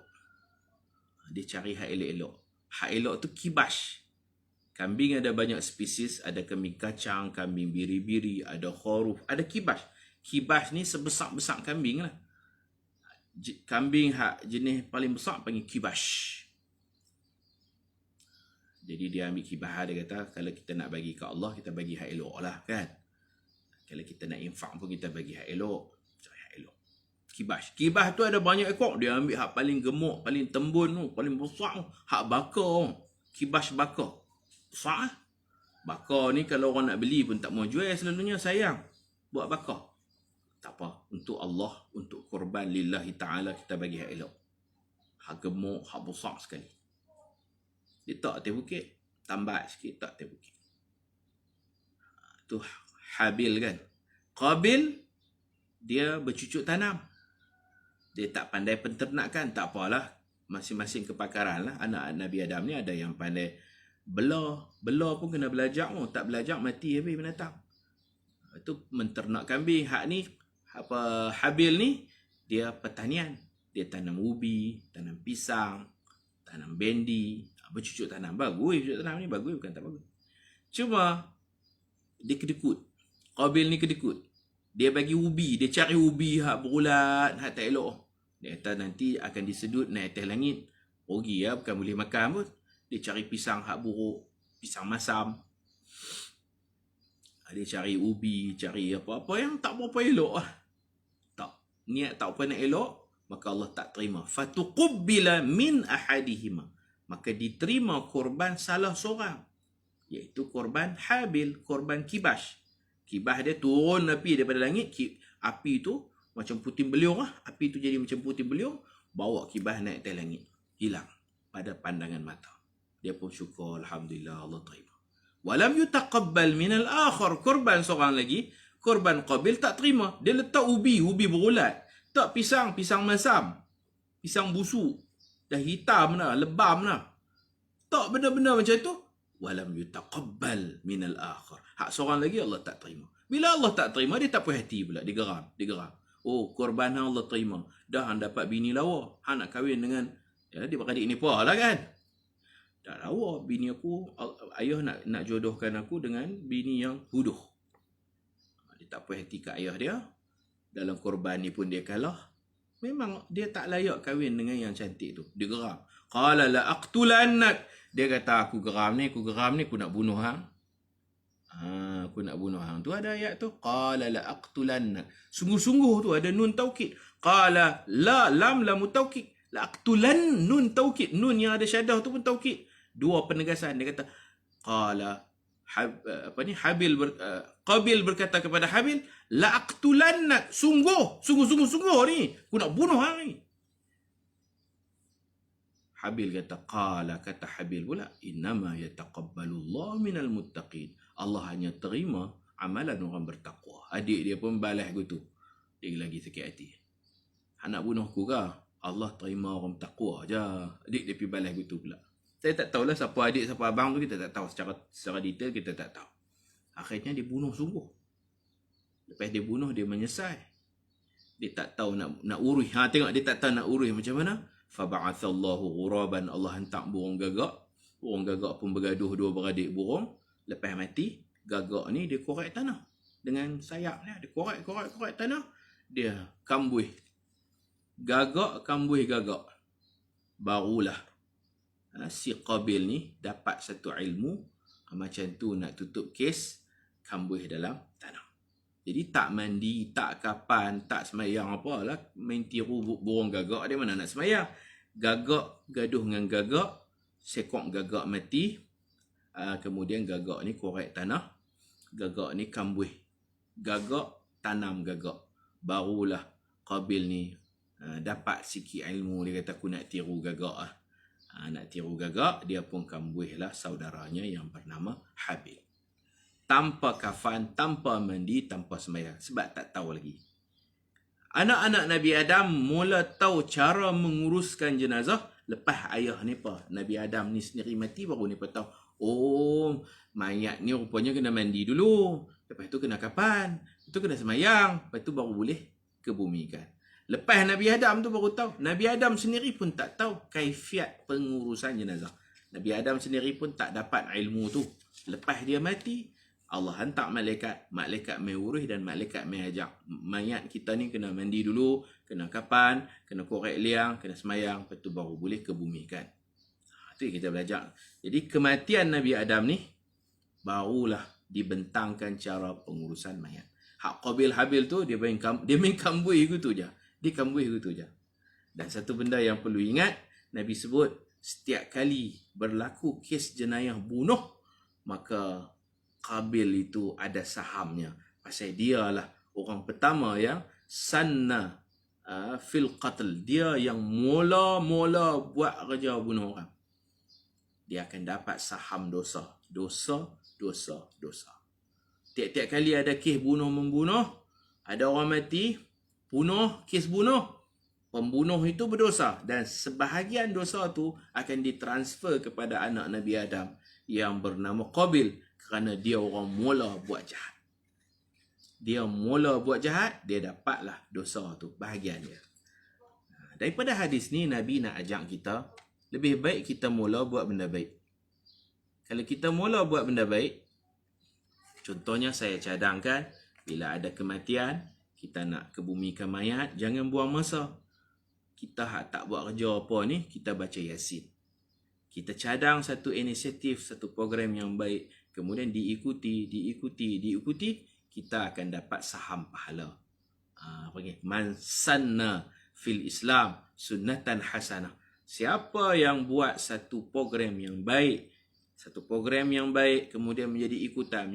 Hak elok tu kibas. Kambing ada banyak spesies. Ada kambing kacang, kambing biri-biri, ada khoruf, ada kibas. Kibas ni sebesar-besar kambing lah. Kambing hak jenis paling besar panggil kibas. Jadi dia ambil kibah, dia kata kalau kita nak bagi ke Allah, kita bagi hak elok lah kan. Kalau kita nak infak pun kita bagi hak elok. Cari hak elok. Kibah tu ada banyak ekor. Dia ambil hak paling gemuk, paling tembun tu, paling besar tu. Hak bakar. Kibah bakar. Besar lah. Bakar ni kalau orang nak beli pun tak mau jual selalunya, sayang. Buat bakar. Tak apa. Untuk Allah, untuk korban lillahi ta'ala, kita bagi hak elok. Hak gemuk, hak besar sekali. Dia tak atas bukit. Tambat sikit, tak atas bukit. Tu Habil kan. Qabil, dia bercucuk tanam. Dia tak pandai penternakan. Tak apalah. Masing-masing kepakaran lah. Anak Nabi Adam ni ada yang pandai belah. Belah pun kena belajar. Tak belajar, mati habis binatang. Itu menternak kambing. Hak ni, Habil ni, dia pertanian. Dia tanam ubi, tanam pisang, tanam bendi. Bercucuk tanam. Bagus bercucuk tanam ni. Bagus bukan tak bagus. Cuma dia kedekut. Qabil ni kedekut. Dia bagi ubi. Dia cari ubi hak berulat, hak tak elok. Dia kata nanti akan disedut naik atas langit. Rugi ya, bukan boleh makan pun. Dia cari pisang hak buruk. Pisang masam. Dia cari ubi, cari apa-apa yang tak berapa elok lah. Tak. Niat tak apa nak elok, maka Allah tak terima. Fatuqubbila min ahadihima. Maka diterima korban salah seorang. Iaitu korban Habil, korban kibas. Kibas dia turun api daripada langit. Api tu macam puting beliung lah. Api tu jadi macam puting beliung. Bawa kibas naik atas langit. Hilang pada pandangan mata. Dia pun syukur, Alhamdulillah, Allah terima. Walam yutaqabbal minal akhar. Korban seorang lagi. Korban Qabil tak terima. Dia letak ubi berulat. Tak pisang masam. Pisang busuk. Dah hitam dah, lebam dah. Tak benda-benda macam tu. Walam yutaqabbal minal akhar. Hak seorang lagi Allah tak terima. Bila Allah tak terima, dia tak puas hati pula. Dia geram. Oh, korban Allah terima. Dah hang dapat bini lawa. Hang nak kahwin dengan dia beradik ni apa lah kan. Dah lawa bini aku. Ayah nak jodohkan aku dengan bini yang huduh. Dia tak puas hati kat ayah dia. Dalam korban ni pun dia kalah. Memang dia tak layak kahwin dengan yang cantik tu. Dia geram. Qala la aqtulannak. Dia kata aku geram ni, aku nak bunuh hang. Aku nak bunuh hang. Tu ada ayat tu. Qala la aqtulannak. Sungguh-sungguh tu ada nun taukid. Qala la lam lamu taukid. La aqtulan nun taukid. Nun yang ada syadah tu pun taukid. Dua penegasan. Dia kata qala Qabil berkata kepada Habil, la aqtulannak. Sungguh ni. Aku nak bunuh hang ni. Habil kata Habil pula, innama yataqabbalullahu minal muttaqin. Allah hanya terima amalan orang bertakwa. Adik dia pun balas gitu. Dia lagi sakit hati. Nak bunuh aku ke? Allah terima orang takwa je. Adik dia pergi balas gitu pula. Saya tak tahulah siapa adik, siapa abang tu, kita tak tahu. Secara detail kita tak tahu. Akhirnya dia bunuh sungguh. Lepas dia bunuh, dia menyesal. Dia tak tahu nak urus. Tengok dia tak tahu nak urus macam mana. Faba'athallahu ghuraban. Allah hantar burung gagak. Burung gagak pun bergaduh dua beradik burung. Lepas mati, gagak ni dia korek tanah. Dengan sayap dia. Dia korek tanah. Dia kambuh. Gagak kambuh gagak. Barulah si Qabil ni dapat satu ilmu macam tu nak tutup kes kambuh dalam tanah. Jadi tak mandi, tak kapan, tak semayang apalah, main tiru burung gagak. Dia mana nak semayang? Gagak gaduh dengan gagak, sekok gagak mati. Kemudian gagak ni korek tanah, gagak ni kambuh gagak, tanam gagak. Barulah Qabil ni dapat sikit ilmu. Dia kata aku nak tiru gagak nak tiru gagak, dia pun kambuhlah saudaranya yang bernama Habil. Tanpa kafan, tanpa mandi, tanpa sembahyang. Sebab tak tahu lagi. Anak-anak Nabi Adam mula tahu cara menguruskan jenazah lepas ayah ni Nabi Adam ni sendiri mati, baru ni tahu. Oh, mayat ni rupanya kena mandi dulu. Lepas tu kena kafan. Lepas tu kena sembahyang. Lepas tu baru boleh kebumikan. Lepas Nabi Adam tu baru tahu. Nabi Adam sendiri pun tak tahu kaifiat pengurusan jenazah. Nabi Adam sendiri pun tak dapat ilmu tu. Lepas dia mati, Allah hantar malaikat. Malaikat mengurus dan malaikat mengajak. Mayat kita ni kena mandi dulu, kena kapan, kena korek liang, kena semayang. Lepas tu baru boleh kebumikan. Itu yang kita belajar. Jadi kematian Nabi Adam ni, barulah dibentangkan cara pengurusan mayat. Hak Qabil Habil tu, dia main kambuh gitu je. Dia kambuh gitu je. Dan satu benda yang perlu ingat, Nabi sebut, setiap kali berlaku kes jenayah bunuh, maka Qabil itu ada sahamnya. Pasal dia lah orang pertama yang sanna fil qatl. Dia yang mula-mula buat kerja bunuh orang. Dia akan dapat saham dosa. Dosa. Tiap-tiap kali ada kes bunuh-membunuh, ada orang mati, bunuh, kes bunuh, pembunuh itu berdosa. Dan sebahagian dosa tu akan ditransfer kepada anak Nabi Adam yang bernama Qabil. Kerana dia orang mula buat jahat. Dia mula buat jahat, dia dapatlah dosa tu, bahagian dia. Daripada hadis ni, Nabi nak ajak kita, lebih baik kita mula buat benda baik. Kalau kita mula buat benda baik, contohnya saya cadangkan, bila ada kematian, kita nak kebumikan mayat, jangan buang masa. Kita tak buat kerja apa ni, kita baca Yasin. Kita cadang satu inisiatif, satu program yang baik, kemudian diikuti, kita akan dapat saham pahala. Man sanna fil Islam sunnatan hasanah. Siapa yang buat satu program yang baik, kemudian menjadi ikutan,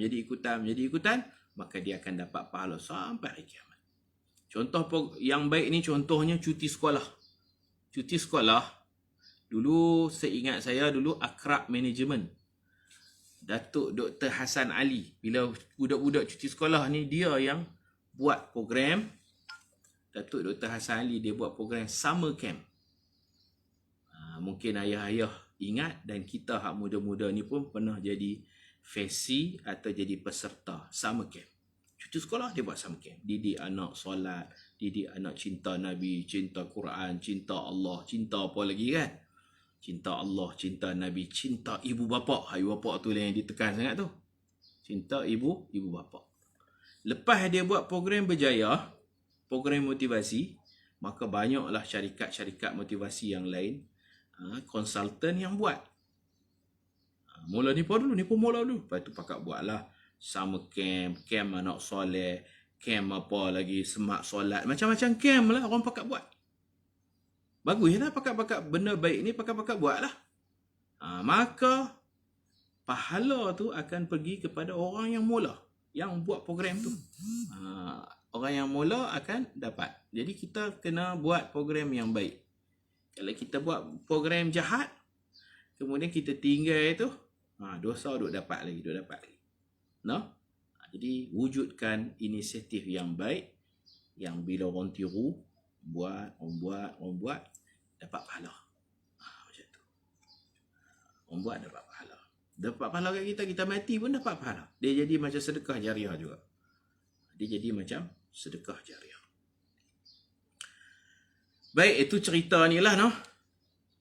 maka dia akan dapat pahala sampai hari kiamat. Contoh yang baik ni contohnya cuti sekolah. Cuti sekolah, dulu seingat saya dulu akrab manajemen. Datuk Dr. Hassan Ali. Bila budak-budak cuti sekolah ni, dia yang buat program. Datuk Dr. Hassan Ali, dia buat program summer camp. Mungkin ayah-ayah ingat dan kita hak muda-muda ni pun pernah jadi fesi atau jadi peserta summer camp. Cuti sekolah dia buat summer camp. Didik anak solat, didik anak cinta Nabi, cinta Quran, cinta Allah, cinta apa lagi kan? Cinta Allah, cinta Nabi, cinta ibu bapa. Ibu bapa tu yang ditekan sangat tu. Cinta ibu bapa. Lepas dia buat program berjaya, program motivasi, maka banyaklah syarikat-syarikat motivasi yang lain, konsultan yang buat. Mula nipu dulu, nipu mula dulu. Lepas tu pakak buatlah summer camp, camp anak soleh, camp apa lagi, semak solat, macam-macam camp lah orang pakak buat. Baguslah pakak-pakak benda baik ni pakak-pakak buat lah. Maka pahala tu akan pergi kepada orang yang mula, yang buat program tu. Orang yang mula akan dapat. Jadi kita kena buat program yang baik. Kalau kita buat program jahat, kemudian kita tinggal itu, dosa duk dapat lagi. No? Jadi wujudkan inisiatif yang baik, yang bila orang tiru, orang buat, dapat pahala. Macam tu. Orang buat dapat pahala. Dapat pahala kat kita mati pun dapat pahala. Dia jadi macam sedekah jariah juga. Dia jadi macam sedekah jariah. Baik, itu cerita ni lah, no?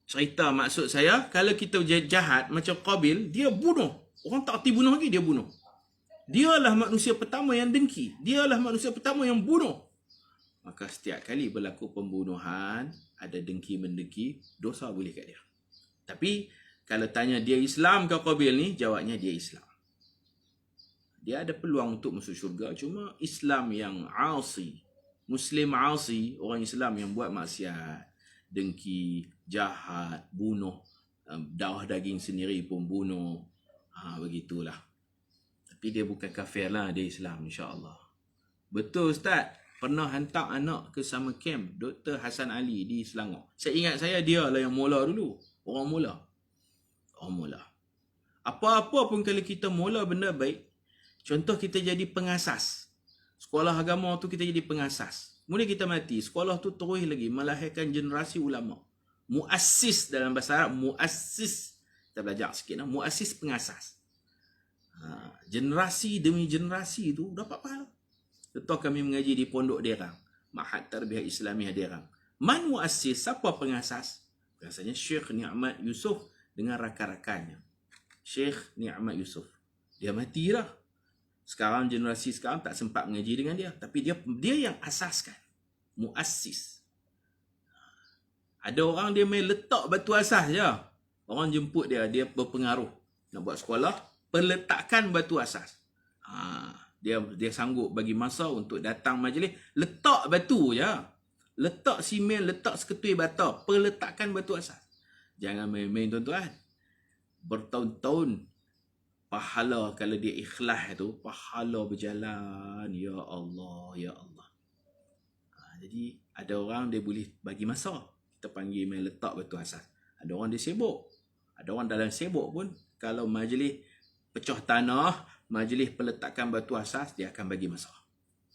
Cerita maksud saya, kalau kita jahat macam Qabil, dia bunuh. Orang tak erti bunuh lagi, dia bunuh. Dialah manusia pertama yang dengki. Dialah manusia pertama yang bunuh. Maka setiap kali berlaku pembunuhan, ada dengki-mendengki, dosa boleh kat dia. Tapi, kalau tanya dia Islam ke Qabil ni, jawabnya dia Islam. Dia ada peluang untuk masuk syurga, cuma Islam yang asi. Muslim asi, orang Islam yang buat maksiat, dengki, jahat, bunuh, darah daging sendiri pun bunuh. Begitulah. Tapi dia bukan kafir lah, dia Islam insya-Allah. Betul Ustaz, pernah hantar anak ke summer camp Dr. Hassan Ali di Selangor. Saya ingat dia lah yang mula dulu. Orang mula. Apa-apa pun kalau kita mula benda baik, contoh kita jadi pengasas. Sekolah agama tu kita jadi pengasas. Kemudian kita mati, sekolah tu terus lagi melahirkan generasi ulama. Muassis dalam bahasa Arab, muassis. Kita belajar sikit, muassis pengasas. Generasi demi generasi tu dapat pahala. Contoh kami mengaji di Pondok Derang, Ma'had Tarbiyah Islamiah Derang. Man muassis, siapa pengasas? Biasanya Syekh Ni'mat Yusof dengan rakan-rakannya. Syekh Ni'mat Yusof. Dia mati dah. Sekarang generasi sekarang tak sempat mengaji dengan dia, tapi dia yang asaskan. Muassis. Ada orang dia main letak batu asas je. Orang jemput dia berpengaruh nak buat sekolah, peletakan batu asas. Dia sanggup bagi masa untuk datang majlis, letak batu je. Letak simen, letak seketui bata, peletakan batu asas. Jangan main-main tuan-tuan. Bertahun-tahun pahala kalau dia ikhlas tu, pahala berjalan. Ya Allah, ya Allah. Jadi ada orang dia boleh bagi masa, kita panggil main letak batu asas. Ada orang dia sibuk. Ada orang dalam sibuk pun, kalau majlis pecah tanah, majlis peletakan batu asas, dia akan bagi masa.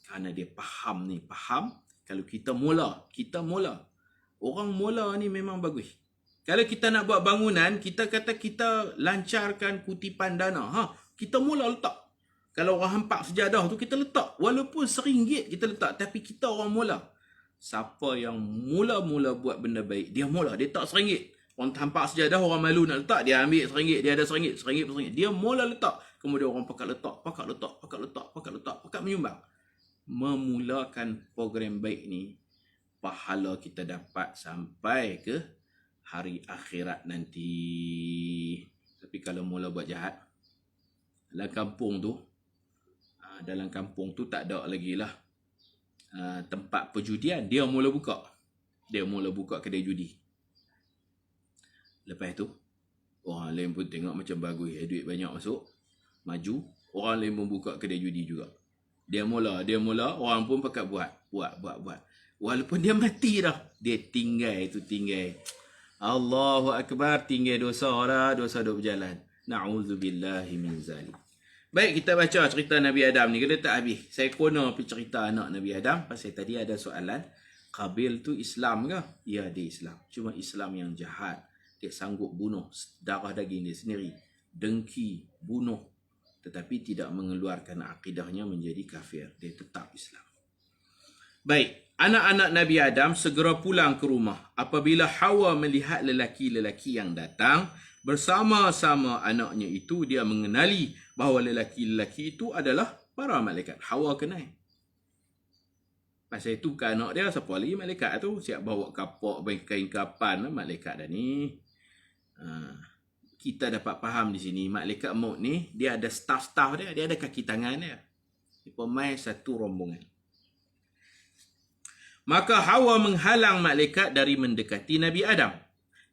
Kerana dia faham ni, faham. Kalau kita mula. Orang mula ni memang bagus. Kalau kita nak buat bangunan, kita kata kita lancarkan kutipan dana. Kita mula letak. Kalau orang hampak sejadah tu, kita letak. Walaupun RM1 kita letak, tapi kita orang mula. Siapa yang mula-mula buat benda baik, dia mula. Dia tak RM1. Orang hampak sejadah, orang malu nak letak, dia ambil RM1. Dia ada RM1. Dia mula letak. Kemudian orang pakat letak, pakat menyumbang. Memulakan program baik ni, pahala kita dapat sampai ke hari akhirat nanti. Tapi kalau mula buat jahat, dalam kampung tu tak ada lagi lah tempat perjudian. Dia mula buka kedai judi. Lepas tu orang lain pun tengok macam bagus, duit banyak masuk, maju. Orang lain pun buka kedai judi juga. Dia mula, orang pun pakat buat. Walaupun dia mati dah, dia tinggal. Allahu Akbar, tinggal dosa duk berjalan. Na'udzubillahi min zalik. Baik, kita baca cerita Nabi Adam ni. Kita tak habis. Saya kena pergi cerita anak Nabi Adam. Pasal tadi ada soalan, Qabil tu Islam ke? Ya, dia Islam. Cuma Islam yang jahat. Dia sanggup bunuh darah daging dia sendiri. Dengki, bunuh. Tetapi tidak mengeluarkan akidahnya menjadi kafir. Dia tetap Islam. Baik, anak-anak Nabi Adam segera pulang ke rumah. Apabila Hawa melihat lelaki-lelaki yang datang bersama-sama anaknya itu, dia mengenali bahawa lelaki-lelaki itu adalah para malaikat. Hawa kenal. Pasal itu bukan anak dia, siapa lagi malaikat tu? Siap bawa kapak, kain kapan, malaikat dah ni. Kita dapat faham di sini, malaikat maut ni, dia ada staff-staff dia, dia ada kaki tangan dia. Dia pemain satu rombongan. Maka Hawa menghalang malaikat dari mendekati Nabi Adam.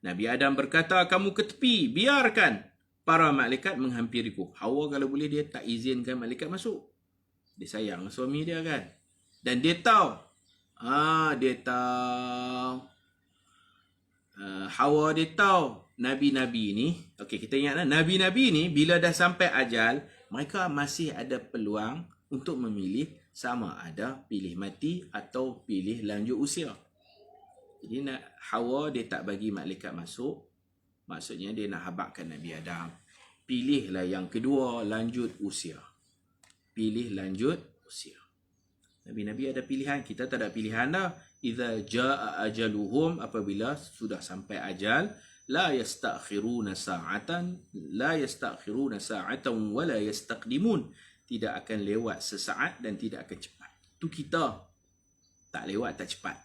Nabi Adam berkata, kamu ke tepi, biarkan para malaikat menghampiriku. Hawa kalau boleh dia tak izinkan malaikat masuk. Dia sayang suami dia kan. Dan dia tahu. Hawa dia tahu Nabi-Nabi ni. Okey, kita ingat Nabi-Nabi ni bila dah sampai ajal, mereka masih ada peluang untuk memilih sama ada pilih mati atau pilih lanjut usia. Jadi Hawa dia tak bagi malaikat masuk. Maksudnya dia nak habaqkan Nabi Adam. Pilihlah yang kedua, lanjut usia. Pilih lanjut usia. Nabi-Nabi ada pilihan, kita tak ada pilihan dah. Idza jaa ajaluhum, apabila sudah sampai ajal, la yastakhiruna sa'atan wa la yastaqdimun. Tidak akan lewat sesaat dan tidak akan cepat. Tu kita tak lewat tak cepat.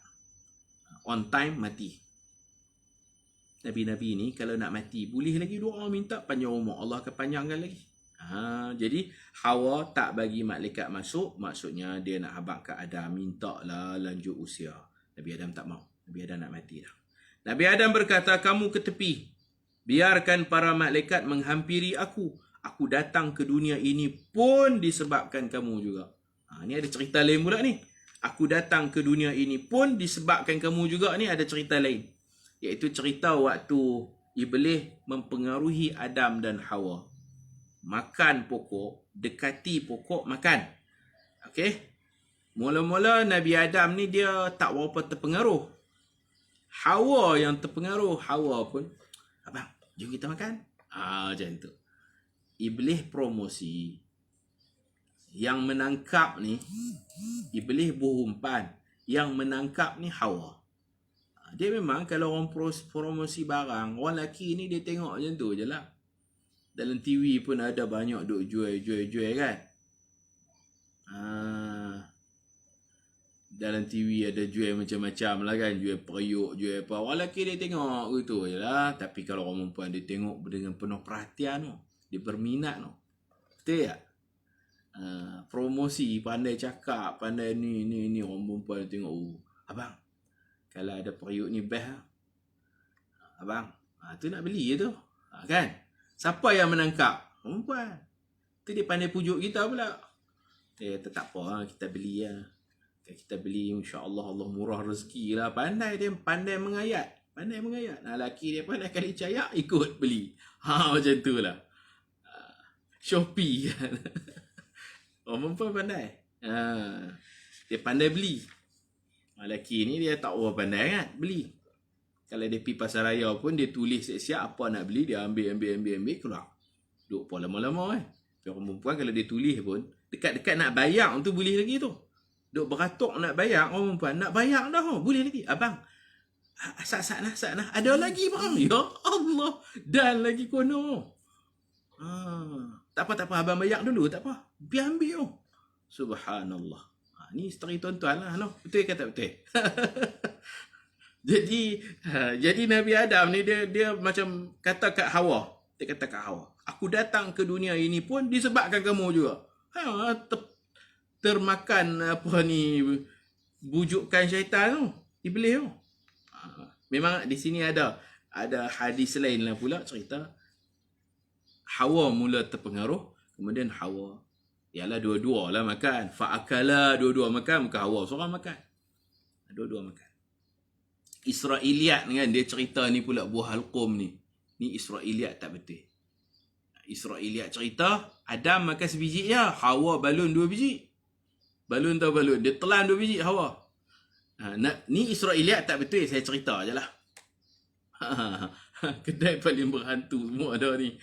On time mati. Nabi-Nabi ni kalau nak mati boleh lagi doa minta panjang umur, Allah akan panjangkan lagi. Jadi Hawa tak bagi malaikat masuk, maksudnya dia nak habaq ke Adam, minta lah lanjut usia. Nabi Adam tak mau. Nabi Adam nak mati dah. Nabi Adam berkata, kamu ke tepi, biarkan para malaikat menghampiri aku. Aku datang ke dunia ini pun disebabkan kamu juga. Ni ada cerita lain pula ni. Aku datang ke dunia ini pun disebabkan kamu juga, ni ada cerita lain. Iaitu cerita waktu Iblis mempengaruhi Adam dan Hawa. Makan pokok, dekati pokok, makan. Okey. Mula-mula Nabi Adam ni dia tak berapa terpengaruh. Hawa yang terpengaruh. Hawa pun, abang, jom kita makan. Macam tu. Iblis promosi. Yang menangkap ni, Iblis berumpan. Yang menangkap ni Hawa. Dia memang kalau orang promosi barang, orang lelaki ni dia tengok macam tu je lah. Dalam TV pun ada banyak duk jual kan. Dalam TV ada jual macam-macam lah kan. Jual periuk, jual apa. Orang lelaki dia tengok gitu je lah. Tapi kalau orang perempuan dia tengok dengan penuh perhatian tu. Dia berminat tu. Betul tak? Promosi, pandai cakap, pandai ni. Orang perempuan dia tengok. Abang, kalau ada periuk ni best lah. Abang, tu nak beli je tu. Kan? Siapa yang menangkap? Perempuan. Tu dia pandai pujuk kita pula. Tak apa, kita beli lah. Kita beli, insya-Allah Allah murah rezeki lah. Pandai dia, pandai mengayat. Lelaki dia pandai kali cayak, ikut beli. Macam tu lah. Shopee kan. Orang perempuan pandai. Dia pandai beli. Lelaki ni dia tak apa pandai kan, beli. Kalau dia pergi pasar raya pun, dia tulis siap-siap apa nak beli, dia ambil, keluar. Duduk pun lama-lama kan. Orang perempuan kalau dia tulis pun, dekat-dekat nak bayar tu boleh lagi tu. Duduk beratuk nak bayar, orang perempuan nak bayar dah, boleh lagi. Abang, asat nah. Ada lagi bang. Ya Allah, dan lagi kono. Tak apa, abang bayar dulu, tak apa. Biar ambil. Subhanallah. Ni isteri tuan-tuan lah. Betul ke tak betul? Jadi Nabi Adam ni dia macam kata kat Hawa. Dia kata kat Hawa, aku datang ke dunia ini pun disebabkan kamu juga. Termakan apa ni, bujukan syaitan tu, Iblis tu. Memang di sini ada hadis lain lah pula cerita Hawa mula terpengaruh, kemudian Hawa ialah dua-dua lah makan. Fa'akala, dua-dua makan, bukan Hawa seorang makan. Dua-dua makan. Israiliyat kan, dia cerita ni pula buah halqum ni. Ni Israiliyat tak betul. Israiliyat cerita, Adam makan sebiji je, Hawa balun 2 biji. Balun tau balun, dia telan 2 biji Hawa. Ni Israiliyat tak betul, saya cerita je lah. Kedai paling berhantu semua ada ni.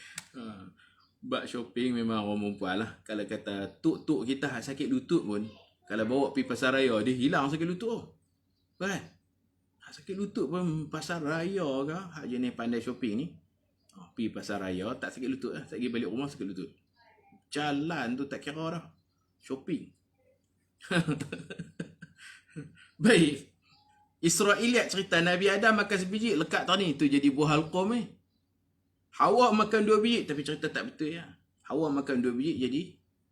Bak shopping memang orang perempuan lah. Kalau kata tuk-tuk kita sakit lutut pun, kalau bawa pergi pasar raya, dia hilang sakit lutut tu. Kan? Sakit lutut pun pasar raya ke, hak jenis pandai shopping ni. Pergi pasar raya, tak sakit lutut lah. Sakit balik rumah sakit lutut. Jalan tu tak kira dah. Shopping. Baik. Israiliyat cerita Nabi Adam makan sebiji lekat tadi tu jadi buah halqum ni. Hawa makan 2 biji tapi cerita tak betul ya. Hawa makan 2 biji jadi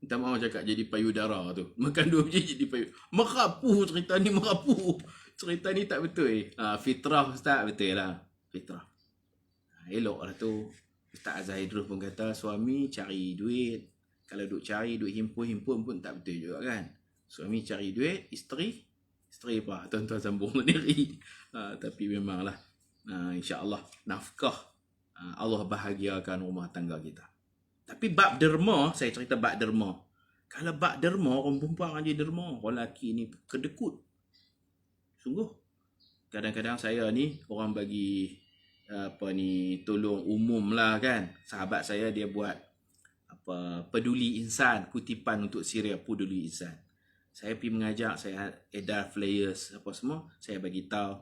minta maaf cakap jadi payudara tu. Makan 2 biji jadi payudara. Merapuh cerita ni merapuh. Cerita ni tak betul. Fitrah Ustaz betul lah. Fitrah. Elok lah tu. Ustaz Zaidrus pun kata suami cari duit. Kalau duk cari duit himpun-himpun pun tak betul juga kan. Suami cari duit, isteri apa? Tuan-tuan sambung sendiri. Tapi memanglah insya-Allah nafkah Allah bahagiakan rumah tangga kita. Tapi bab derma, saya cerita bab derma. Kalau bab derma, orang perempuan aja derma, orang lelaki ni kedekut. Sungguh. Kadang-kadang saya ni orang bagi tolong umum lah kan. Sahabat saya dia buat peduli insan, kutipan untuk Syria peduli insan. Saya pergi mengajak, saya edar flyers apa semua, saya bagi tahu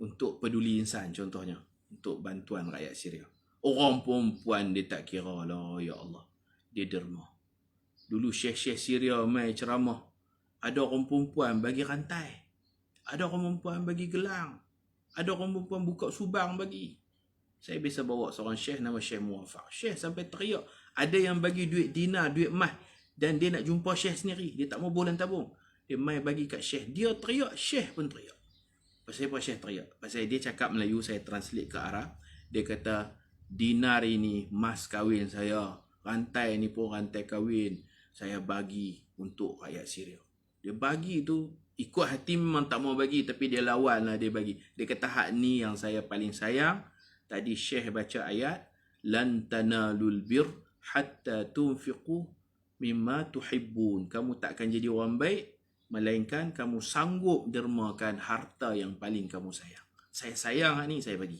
untuk peduli insan contohnya, untuk bantuan rakyat Syria. Orang perempuan dia tak kira lah, ya Allah. Dia derma. Dulu syekh-syekh Syria mai ceramah, ada orang perempuan bagi rantai, ada orang perempuan bagi gelang, ada orang perempuan buka subang bagi. Saya biasa bawa seorang syekh nama Syekh Muwafaq. Syekh sampai teriak, ada yang bagi duit dinar, duit emas, dan dia nak jumpa syekh sendiri. Dia tak mau bulan tabung. Dia mai bagi kat syekh. Dia teriak, syekh pun teriak. Pasal apa syekh teriak? Pasal dia cakap Melayu, saya translate ke Arab. Dia kata, dinar ini mas kahwin saya. Rantai ni pun rantai kahwin. Saya bagi untuk rakyat Syria. Dia bagi tu, ikut hati memang tak mau bagi. Tapi dia lawan lah dia bagi. Dia kata, hak ni yang saya paling sayang. Tadi syekh baca ayat. Lan tanalul bir hatta tunfiqu mimma tuhibbun. Kamu tak akan jadi orang baik melainkan kamu sanggup dermakan harta yang paling kamu sayang. Saya sayang hak ni, saya bagi.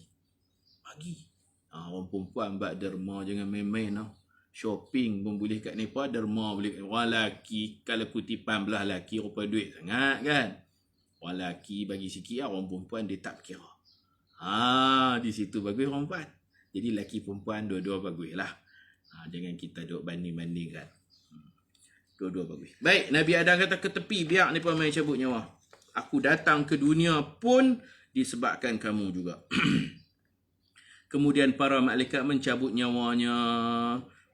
Orang perempuan buat derma jangan main-main lah. Shopping pun boleh kat ni pun derma boleh. Orang lelaki kalau kutipan belah lelaki rupa duit sangat kan. Orang lelaki bagi sikit lah, orang perempuan dia tak kira. Di situ bagus orang perempuan. Jadi lelaki perempuan dua-dua bagus lah. Jangan kita duk banding-bandingkan. Dua-dua bagus. Baik, Nabi Adam kata ke tepi, biar ni pun main cabut nyawa. Aku datang ke dunia pun disebabkan kamu juga. Kemudian para malaikat mencabut nyawanya,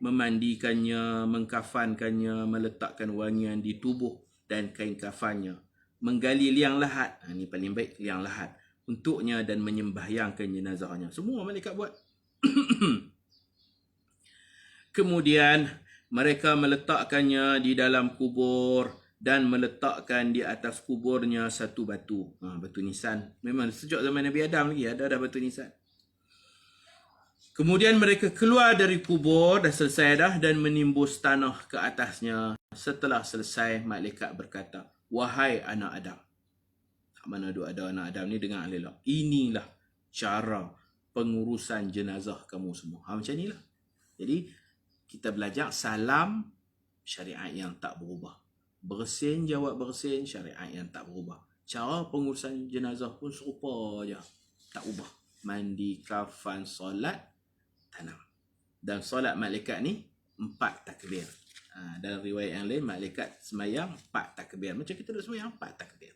memandikannya, mengkafankannya, meletakkan wangian di tubuh dan kain kafannya. Menggali liang lahat, ini paling baik, liang lahat untuknya dan menyembahyangkan jenazahnya. Semua malaikat buat. Kemudian mereka meletakkannya di dalam kubur dan meletakkan di atas kuburnya satu batu. Batu nisan. Memang sejak zaman Nabi Adam lagi ada batu nisan. Kemudian mereka keluar dari kubur, dah selesai dah, dan menimbus tanah ke atasnya. Setelah selesai, malaikat berkata, wahai anak Adam. Mana ada anak Adam ni dengan ahli lah. Inilah cara pengurusan jenazah kamu semua. Macam inilah. Jadi, kita belajar salam syariat yang tak berubah. Bersin jawab bersin syariat yang tak berubah. Cara pengurusan jenazah pun serupa aja, tak ubah. Mandi, kafan, solat, tanam. Dan solat malaikat ni 4 takbir. Dalam riwayat yang lain malaikat semayang 4 takbir. Macam kita dah semayang 4 takbir.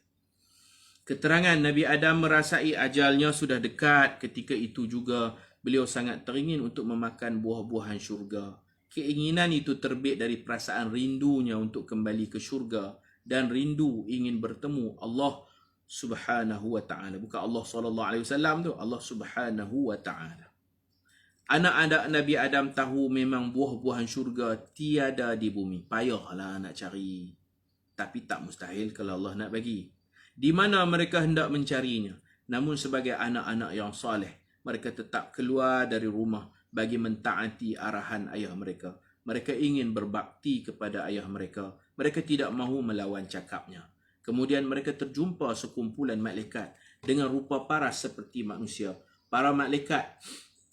Keterangan Nabi Adam merasai ajalnya sudah dekat. Ketika itu juga beliau sangat teringin untuk memakan buah-buahan syurga. Keinginan itu terbit dari perasaan rindunya untuk kembali ke syurga dan rindu ingin bertemu Allah Subhanahu wa taala. Bukan Allah sallallahu alaihi wasallam tu, Allah Subhanahu wa taala. Anak-anak Nabi Adam tahu memang buah-buahan syurga tiada di bumi. Payahlah nak cari. Tapi tak mustahil kalau Allah nak bagi. Di mana mereka hendak mencarinya. Namun sebagai anak-anak yang soleh, mereka tetap keluar dari rumah bagi mentaati arahan ayah mereka. Mereka ingin berbakti kepada ayah mereka. Mereka tidak mahu melawan cakapnya. Kemudian mereka terjumpa sekumpulan malaikat dengan rupa paras seperti manusia. Para malaikat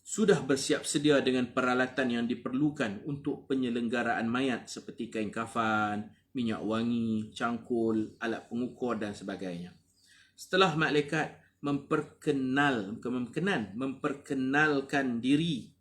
sudah bersiap sedia dengan peralatan yang diperlukan untuk penyelenggaraan mayat seperti kain kafan, minyak wangi, cangkul, alat pengukur dan sebagainya. Setelah malaikat memperkenalkan diri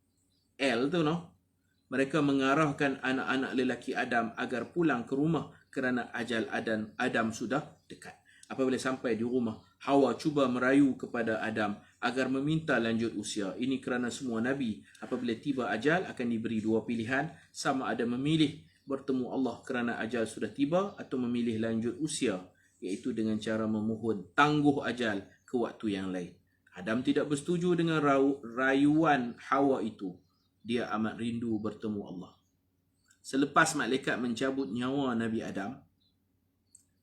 mereka mengarahkan anak-anak lelaki Adam agar pulang ke rumah kerana ajal Adam sudah dekat. Apabila sampai di rumah, Hawa cuba merayu kepada Adam agar meminta lanjut usia. Ini kerana semua Nabi apabila tiba ajal akan diberi dua pilihan, sama ada memilih bertemu Allah kerana ajal sudah tiba atau memilih lanjut usia, iaitu dengan cara memohon tangguh ajal ke waktu yang lain. Adam tidak bersetuju dengan rayuan Hawa itu. Dia amat rindu bertemu Allah. Selepas malaikat mencabut nyawa Nabi Adam,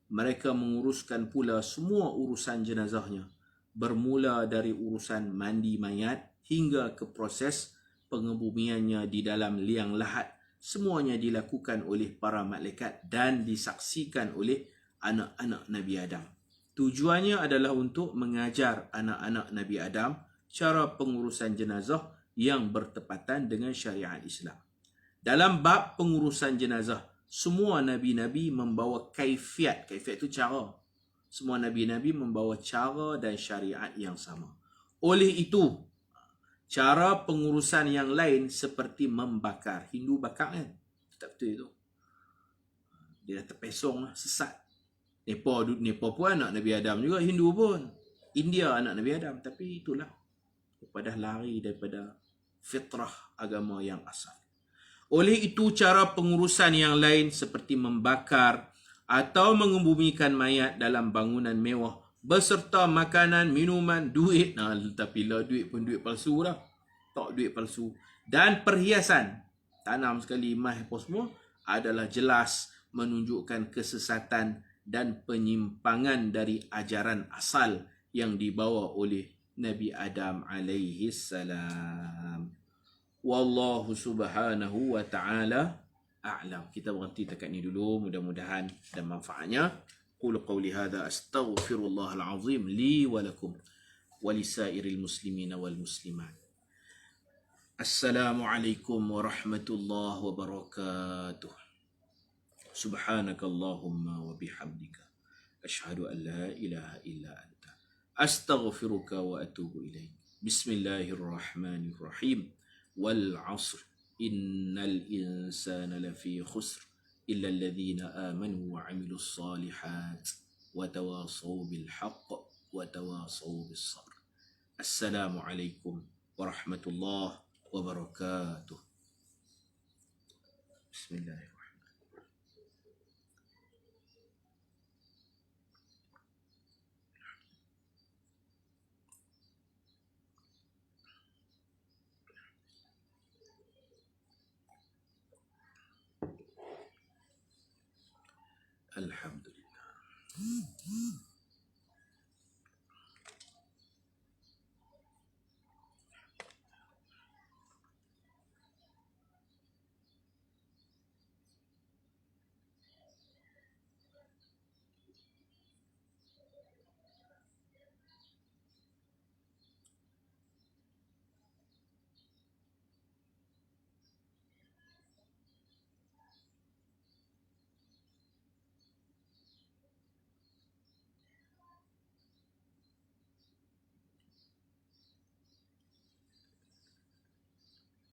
mereka menguruskan pula semua urusan jenazahnya, bermula dari urusan mandi mayat hingga ke proses pengebumiannya di dalam liang lahat. Semuanya dilakukan oleh para malaikat dan disaksikan oleh anak-anak Nabi Adam. Tujuannya adalah untuk mengajar anak-anak Nabi Adam cara pengurusan jenazah yang bertepatan dengan syariat Islam. Dalam bab pengurusan jenazah, semua Nabi-Nabi membawa kaifiat. Kaifiat itu cara. Semua Nabi-Nabi membawa cara dan syariat yang sama. Oleh itu, cara pengurusan yang lain seperti membakar. Hindu bakar kan? Tak betul itu. Dia dah terpesong lah, sesat. Nepal pun anak Nabi Adam juga, Hindu pun. India anak Nabi Adam. Tapi itulah. Dah lari daripada fitrah agama yang asal. Oleh itu, cara pengurusan yang lain seperti membakar atau mengebumikan mayat dalam bangunan mewah beserta makanan, minuman, duit. Tapi lah duit pun duit palsu lah. Tak duit palsu. Dan perhiasan. Tanam sekali emas apa semua adalah jelas menunjukkan kesesatan dan penyimpangan dari ajaran asal yang dibawa oleh Nabi Adam alaihi salam. Wallahu subhanahu wa ta'ala a'lam. Kita berhenti dekat ni dulu, mudah-mudahan ada manfaatnya. Qul qawli hadha astaghfirullahal azim li wa lakum wa lisairil muslimina wal muslimat. Assalamualaikum warahmatullahi wabarakatuh. Subhanakallahumma wa bihamdika asyhadu an la ilaha illa anta astaghfiruka wa atubu ilaik. Bismillahirrahmanirrahim. Wal 'asr innal insana lafi khusr illa alladhina amanu wa 'amilus salihat wa tawasaw bil haqq wa tawasaw bis sabr. Assalamu alaikum warahmatullahi wabarakatuh. Bismillahirrahmanirrahim. Alhamdulillah.